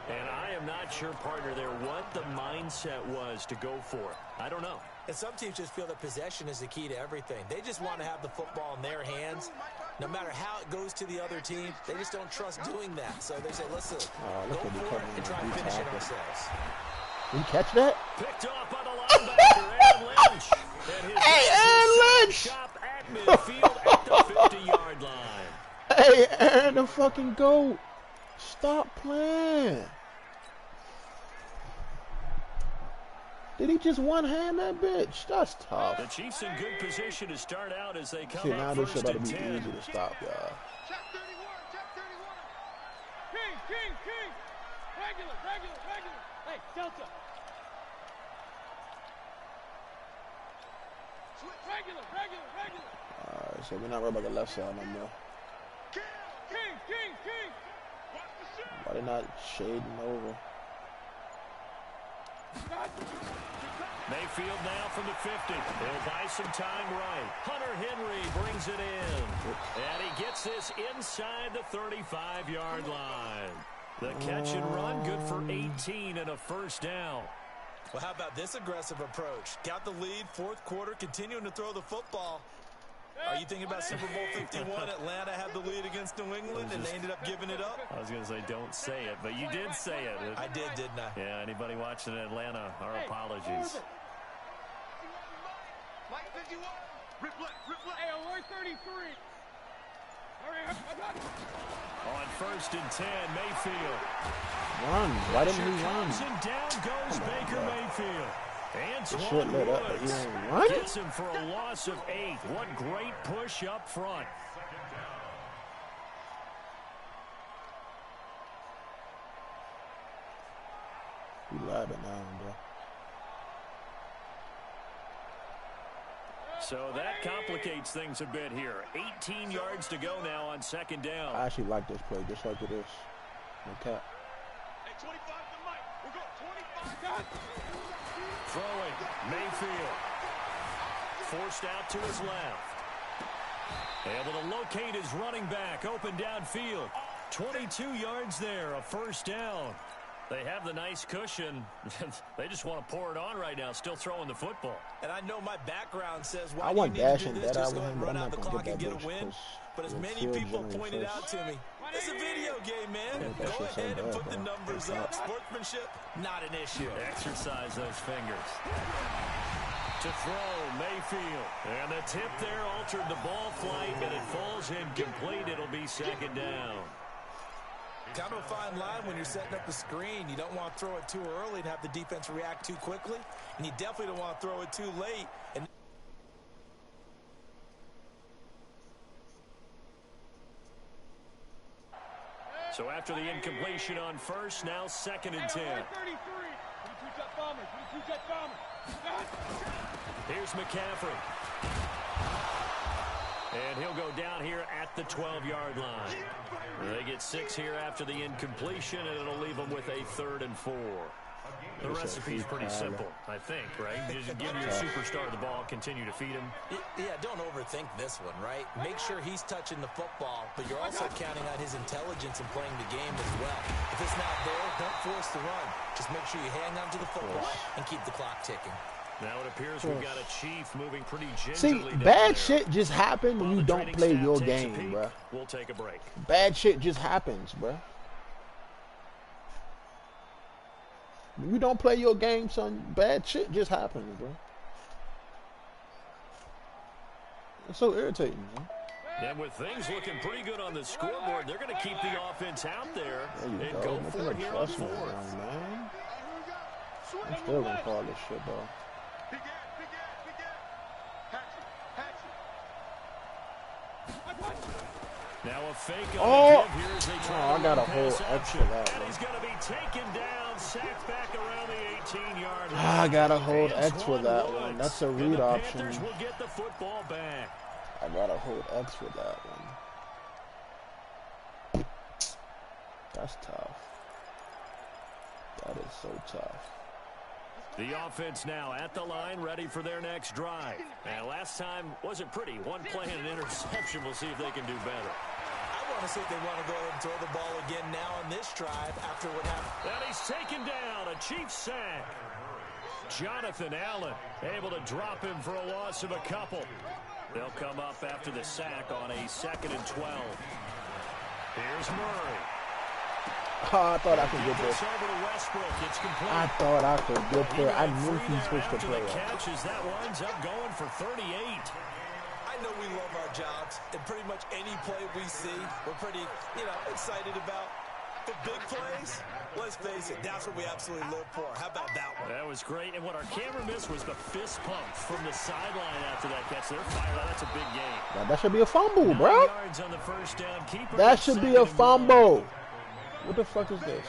And I am not sure, partner, there what the mindset was to go for it. I don't know. And some teams just feel that possession is the key to everything. They just want to have the football in their hands. No matter how it goes to the other team, they just don't trust doing that. So they say, listen, go for it and try and finish it ourselves. Did you catch that? Picked off by the linebacker, Aaron Lynch. Hey, Aaron Lynch! Shop at midfield at the 50-yard line. Hey, Aaron the fucking GOAT. Stop playing. Did he just one-hand that bitch? That's tough. The Chiefs in good position to start out as they come See, now up this first shit and about to be 10. easy to stop, y'all. Check 31, check 31. King. Regular. Hey, Delta. Regular. Alright, so we're not worried about the left side no more. King. Watch the shot. Why they not shading over? Mayfield now from the 50. He'll buy some time right. Hunter Henry brings it in. And he gets this inside the 35-yard line. The catch and run, good for 18 and a first down. Well, how about this aggressive approach? Got the lead, fourth quarter, continuing to throw the football. Are you thinking about Super Bowl 51? Atlanta had the lead against New England, and they ended up giving it up? I was going to say, don't say it, but you did say it. I did, didn't I? Yeah, anybody watching Atlanta, our apologies. Mike 51. Reflect. Hey, alert 33. On first and 10, Mayfield. Run. Why didn't he run? And down goes Baker Mayfield. Shit lit up, but he ain't run. Gets him for a loss of 8. What great push up front. You labbing now, bro. So that complicates things a bit here. 18 yards to go now on second down. I actually like this play, just like it is. No cap. Hey, 25 to Mike. We'll go 25. Throwing, Mayfield. Forced out to his left. Able to locate his running back, open downfield. 22 yards there, a first down. They have the nice cushion. They just want to pour it on right now, still throwing the football. And I know my background says why I want you need Dash to do and this, Dead just Eye go with ahead him, and but run I'm out the not clock gonna and get get that a win. bitch But as because many Fields people generally pointed first. out to me, it's a video game, man. That Go shit's so ahead and bad, put the bro. numbers up. Sportsmanship, not an issue. Exercise those fingers. To throw, Mayfield. And the tip there altered the ball flight, and it falls incomplete. It'll be second down. Kind of a fine line when you're setting up a screen. You don't want to throw it too early and have the defense react too quickly. And you definitely don't want to throw it too late. And so after the incompletion on first, now second and 10. Here's McCaffrey. And he'll go down here at the 12-yard line. They get 6 here after the incompletion, and it'll leave them with a 3rd and 4. The recipe's pretty simple, I think, right? Just give your superstar the ball, continue to feed him. yeah, don't overthink this one, right? Make sure he's touching the football, but you're also counting on his intelligence in playing the game as well. If it's not there, don't force the run. Just make sure you hang on to the football and keep the clock ticking. Now it appears we've got a Chief moving pretty gingerly. See, bad shit just happens when you don't play your game, bro. We'll take a break. Bad shit just happens, bro. When you don't play your game, son, bad shit just happens, bro. It's so irritating, man. And with things looking pretty good on the scoreboard, they're going to keep the offense out there and go. go for it here on fourth. Man. I'm still gonna call this shit, though. Now a fake oh, here as they try I got a whole extra that. And he's going to be taken down, sacked back around the 18-yard line. I got a hold X for that one. That's a read option. Panthers will get the football back. I got a hold X for that one. That's tough. That is so tough. The offense now at the line, ready for their next drive. And last time wasn't pretty. One play and an interception. We'll see if they can do better. I want to see if they want to go ahead and throw the ball again now on this drive after what happened. And he's taken down, a Chiefs sack. Jonathan Allen able to drop him for a loss of a couple. They'll come up after the sack on a 2nd and 12. Here's Murray. Oh, I thought I could get this. I thought I could get there. I knew he switched to play. Catches that winds up going for 38. I know we love our jobs, and pretty much any play we see, we're pretty, excited about. The big plays, let's face it, that's what we absolutely live for. How about that one? That was great, and what our camera missed was the fist pump from the sideline after that catch. They're fired out. That's a big game. Now, that should be a fumble, bro. On the first down. That should be a fumble. What the fuck is this?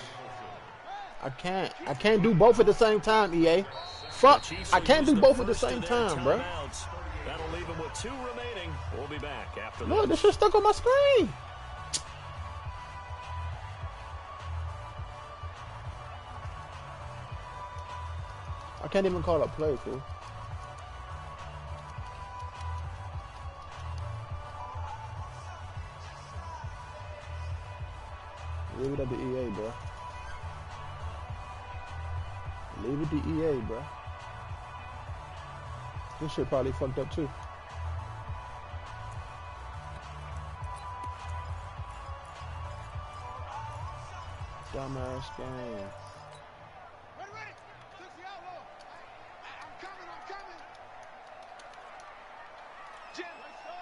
I can't do both at the same time, EA. Fuck, I can't do both at the same time, bro. That'll leave them with 2 remaining. We'll be back after Look, this shit stuck on my screen. I can't even call a play, fool. Leave it at the EA, bro. Leave it to EA, bro. This shit probably fucked up too. Dumbass game. Ready. Tootsie Outlaw. I'm coming. Jim, let's go.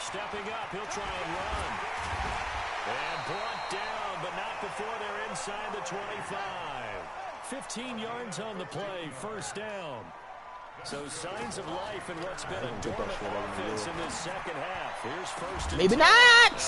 Stepping up, he'll try and run. And brought down, but not before they're inside the 25. 15 yards on the play, first down. So signs of life in what's been a dormant offense in this second half. Here's first and Maybe 10. not!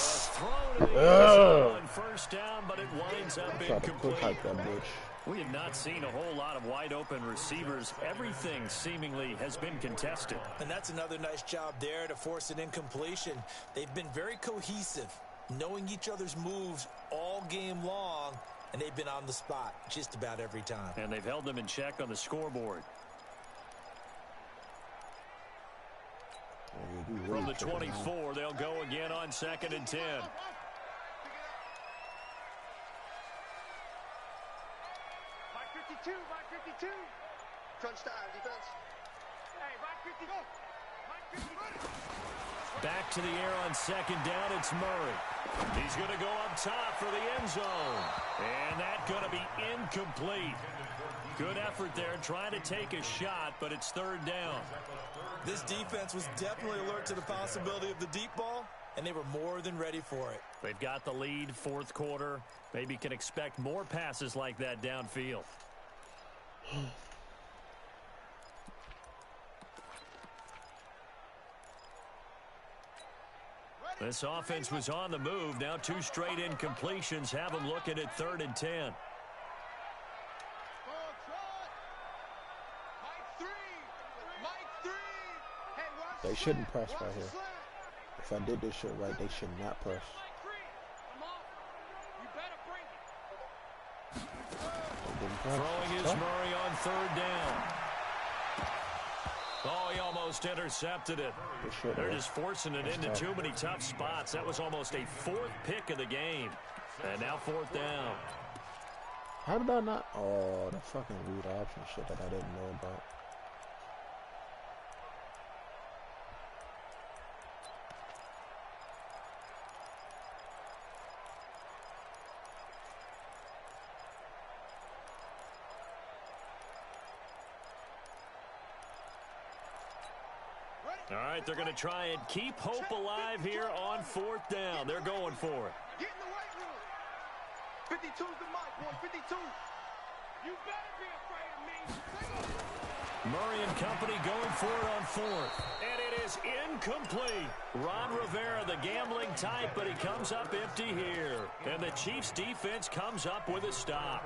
First down, but it winds up incomplete. We have not seen a whole lot of wide open receivers. Everything seemingly has been contested. And that's another nice job there to force an incompletion. They've been very cohesive, knowing each other's moves all game long, and they've been on the spot just about every time. And they've held them in check on the scoreboard. From the 24, they'll go again on 2nd and 10. Mike 52. Crunch time, defense. Hey, Mike 50, go. Mike 50, back to the air on 2nd down, it's Murray. He's going to go up top for the end zone. And that's going to be incomplete. Good effort there, trying to take a shot, but it's 3rd down. This defense was definitely alert to the possibility of the deep ball, and they were more than ready for it. They've got the lead, 4th quarter. Maybe can expect more passes like that downfield. This offense was on the move. Now 2 straight incompletions have them looking at 3rd and 10. They shouldn't press right here. If I did this shit right, they should not press. Throwing is Murray on 3rd down. Oh, he almost intercepted it. They're just forcing it into too many tough spots. That was almost a 4th pick of the game. And now 4th down. How did I not? Oh, the fucking read option shit that I didn't know about. All right, they're going to try and keep hope alive here on 4th down. They're going for it. Get in the weight room. 52's the mark, boy. 52. You better be afraid of me. Murray and company going for it on 4th. And it is incomplete. Ron Rivera, the gambling type, but he comes up empty here. And the Chiefs defense comes up with a stop.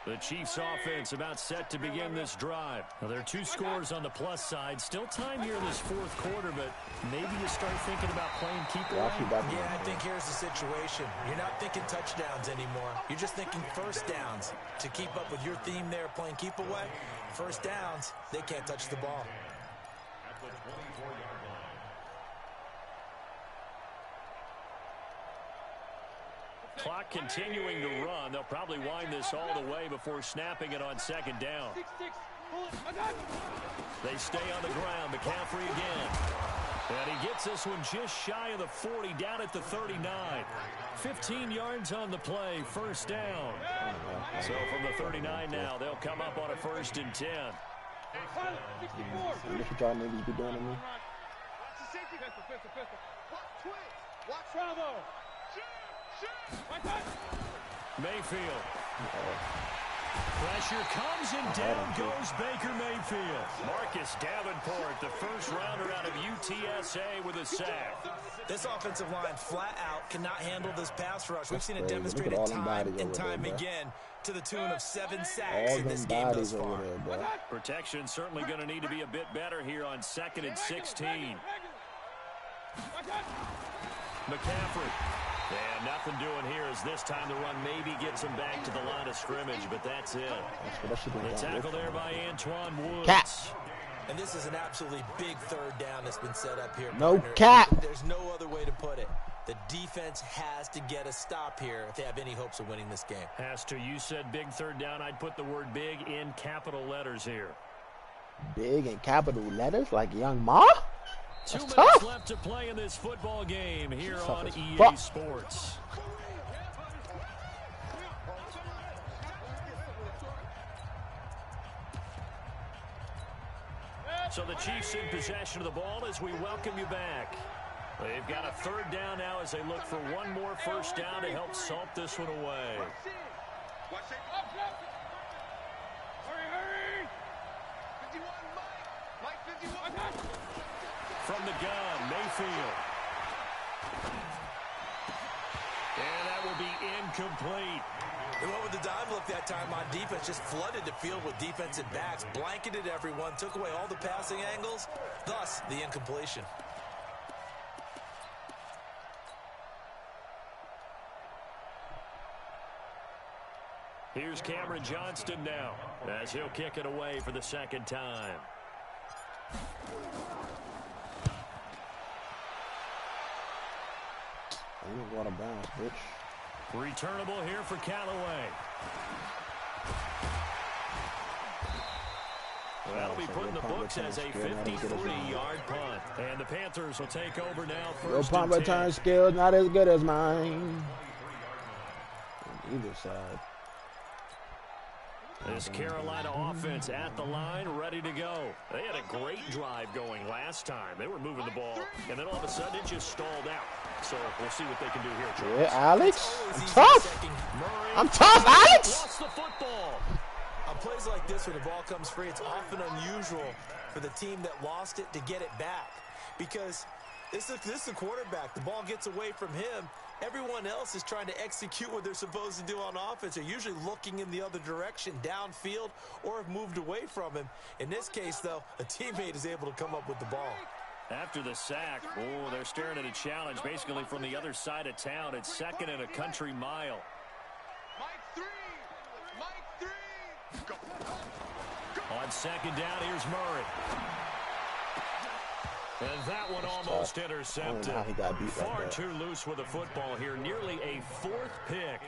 The Chiefs offense about set to begin this drive. Now, there are 2 scores on the plus side. Still time here in this 4th quarter, but maybe you start thinking about playing keep away. Yeah, I think here's the situation. You're not thinking touchdowns anymore. You're just thinking first downs. To keep up with your theme there, playing keep away, first downs, they can't touch the ball. At the 24-yard line. Clock continuing to run. They'll probably wind this all the way before snapping it on 2nd down. They stay on the ground. McCaffrey again. And he gets this one just shy of the 40, down at the 39. 15 yards on the play, first down. So from the 39 now, they'll come up on a 1st and 10. Look what y'all niggas be doing to me. Watch Bravo. Mayfield. Pressure comes and down goes Baker Mayfield. Marcus Davenport, the first rounder out of UTSA with a sack. This offensive line flat out cannot handle this pass rush. We've seen it demonstrated time and time again to the tune of 7 sacks in this game thus far. Protection certainly going to need to be a bit better here on 2nd and 16. McCaffrey. And nothing doing here as this time the run maybe gets him back to the line of scrimmage, but that's it. The tackle there by Antoine Woods. Cap. And this is an absolutely big 3rd down that's been set up here. No partner. cap. There's no other way to put it. The defense has to get a stop here if they have any hopes of winning this game. Has to. You said big 3rd down. I'd put the word big in capital letters here. Big in capital letters like Young Ma? 2 That's minutes tough. left to play in this football game here That's on tough as EA fuck. Sports. So the Chiefs in possession of the ball as we welcome you back. They've got a 3rd down now as they look for one more first down to help salt this one away. Watch it. Hurry. 51, Mike 51. From the gun, Mayfield. And that will be incomplete. They went with the dive look that time on defense, just flooded the field with defensive backs, blanketed everyone, took away all the passing angles, thus the incompletion. Here's Cameron Johnston now as he'll kick it away for the 2nd time. You want to bounce, bitch. Returnable here for Callaway. That'll be put in the books as a 53-yard punt. And the Panthers will take over now. Your punt return skills not as good as mine. On either side. This Carolina offense at the line, ready to go. They had a great drive going last time. They were moving the ball, and then all of a sudden it just stalled out. So we'll see what they can do here, Charles. Yeah, Alex. I'm tough. I'm tough, Alex. Lost the football. On plays like this where the ball comes free, it's often unusual for the team that lost it to get it back. Because this is the quarterback. The ball gets away from him. Everyone else is trying to execute what they're supposed to do on offense. They're usually looking in the other direction, downfield, or have moved away from him. In this case, though, a teammate is able to come up with the ball. After the sack, they're staring at a challenge basically from the other side of town. It's 2nd and a country mile. Mike 3. Go. On 2nd down, here's Murray. And that one almost intercepted. Far too loose with the football here. Nearly a 4th pick.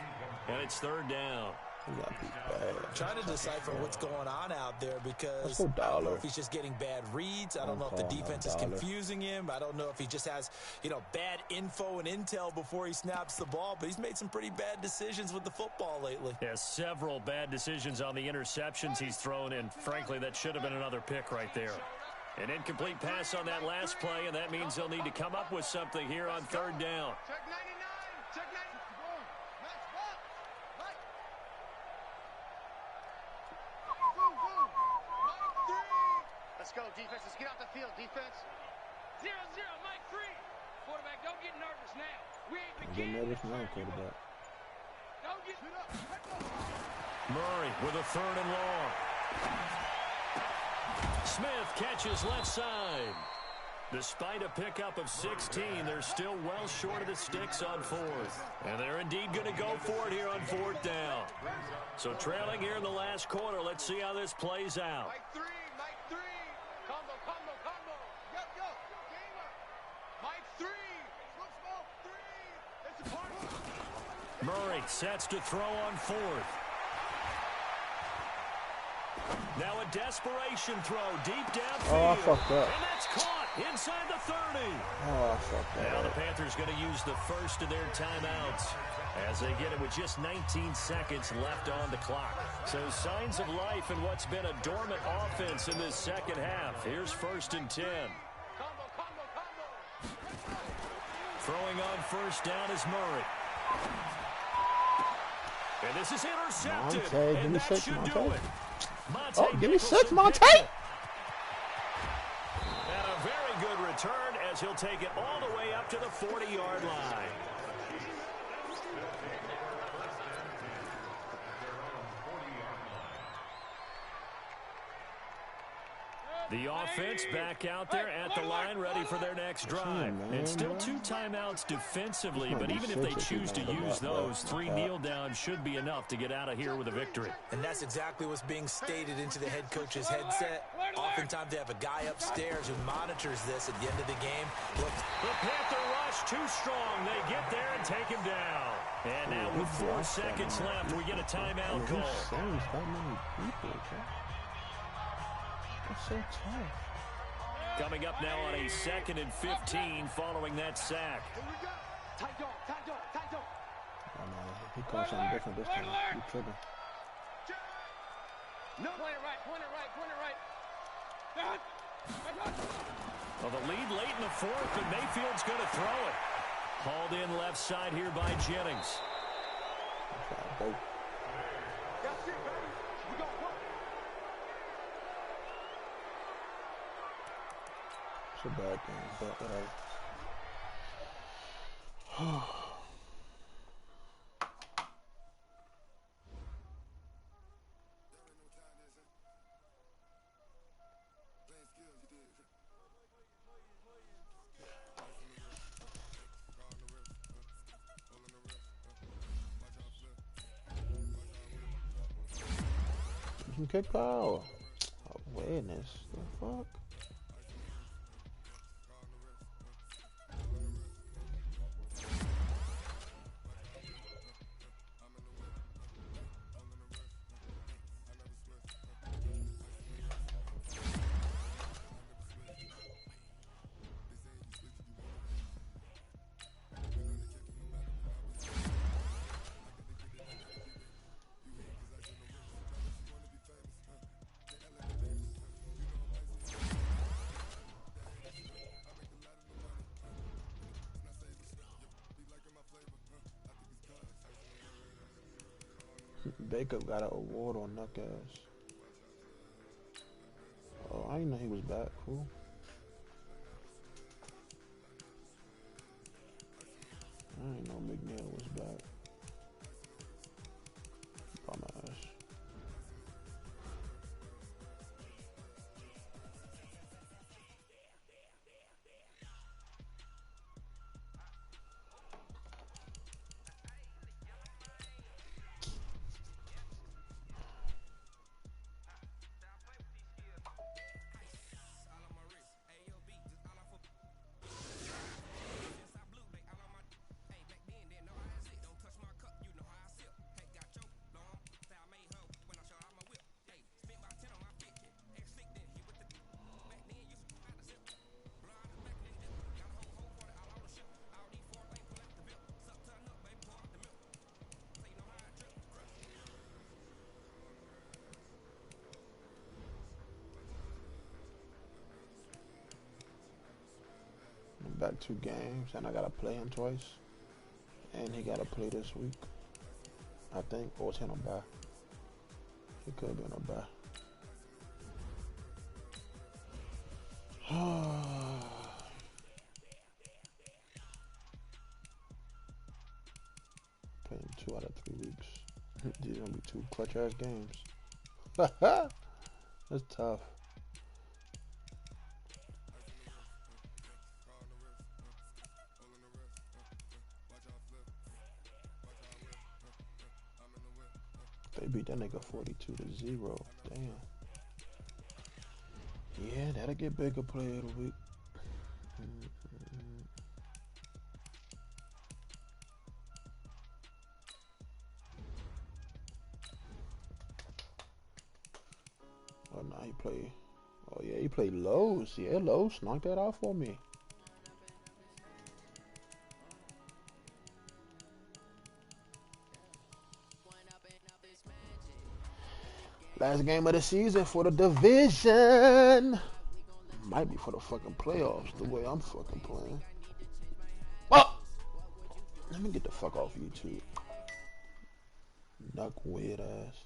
And it's 3rd down. He got beat bad. I'm trying to decipher what's going on out there because Let's go I don't know Dollar. if he's just getting bad reads. I don't know if the defense is confusing him. I don't know if he just has, bad info and intel before he snaps the ball. But he's made some pretty bad decisions with the football lately. Yeah, several bad decisions on the interceptions he's thrown, and frankly, that should have been another pick right there. An incomplete pass on that last play, and that means they'll need to come up with something here on third down. Check 99. Check 90. Let's go, defense. Let's get out the field, defense. 0-0, Mike 3. Quarterback, don't get nervous now. We ain't the Get kid. nervous now, quarterback. Don't get up. Murray with a third and long. Smith catches left side. Despite a pickup of 16, they're still well short of the sticks on fourth. And they're indeed going to go for it here on fourth down. So trailing here in the last quarter, let's see how this plays out. Mike 3. Mike 3. Combo. Yo. Gamer. Mike 3. Smoke 3. It's a party. Murray sets to throw on fourth. Now a desperation throw deep downfield. Oh, I fucked up. And that's caught inside the 30. Oh, I fucked up. Now the Panthers going to use the first of their timeouts as they get it with just 19 seconds left on the clock. So signs of life in what's been a dormant offense in this second half. Here's first and 10. Combo. Throwing on first down is Murray. And this is intercepted. Monte, and that should do it. Monte Oh, give me 6, Nicholson Monte! And a very good return as he'll take it all the way up to the 40-yard line. The offense back out there at the line, ready for their next drive. And still 2 timeouts defensively, but even if they choose to use those, 3 kneel downs should be enough to get out of here with a victory. And that's exactly what's being stated into the head coach's headset. Oftentimes they have a guy upstairs who monitors this at the end of the game. Look, the Panther rush too strong. They get there and take him down. And now with 4 seconds left, we get a timeout call. That's so tough. Coming up now on a 2nd and 15 following that sack. Tight dog. Oh, no, he called something different this time. He tripping. No. Point it right. Well, the lead late in the 4th, and Mayfield's going to throw it. Hauled in left side here by Jennings. That's it, baby. We got one. It's a bad thing, but whatever. You can kick power. Awareness. The fuck? Baker got an award on Knuck Ass. Oh, I didn't know he was back. Cool. I didn't know McNeil was back. Bum ass. got 2 games, and I gotta play him twice, and he gotta play this week, I think, or it's on a bye. He could be on a bye. Playing 2 out of 3 weeks. These are gonna be 2 clutch ass games. That's tough. They beat that nigga 42-0. Damn. Yeah, that'll get bigger player of the week. Oh, no, he play. Oh, yeah, he played Lowe's. Yeah, Lowe's knocked that out for me. Last game of the season for the division. Might be for the fucking playoffs, the way I'm fucking playing. Oh! Let me get the fuck off YouTube. Duck weird ass.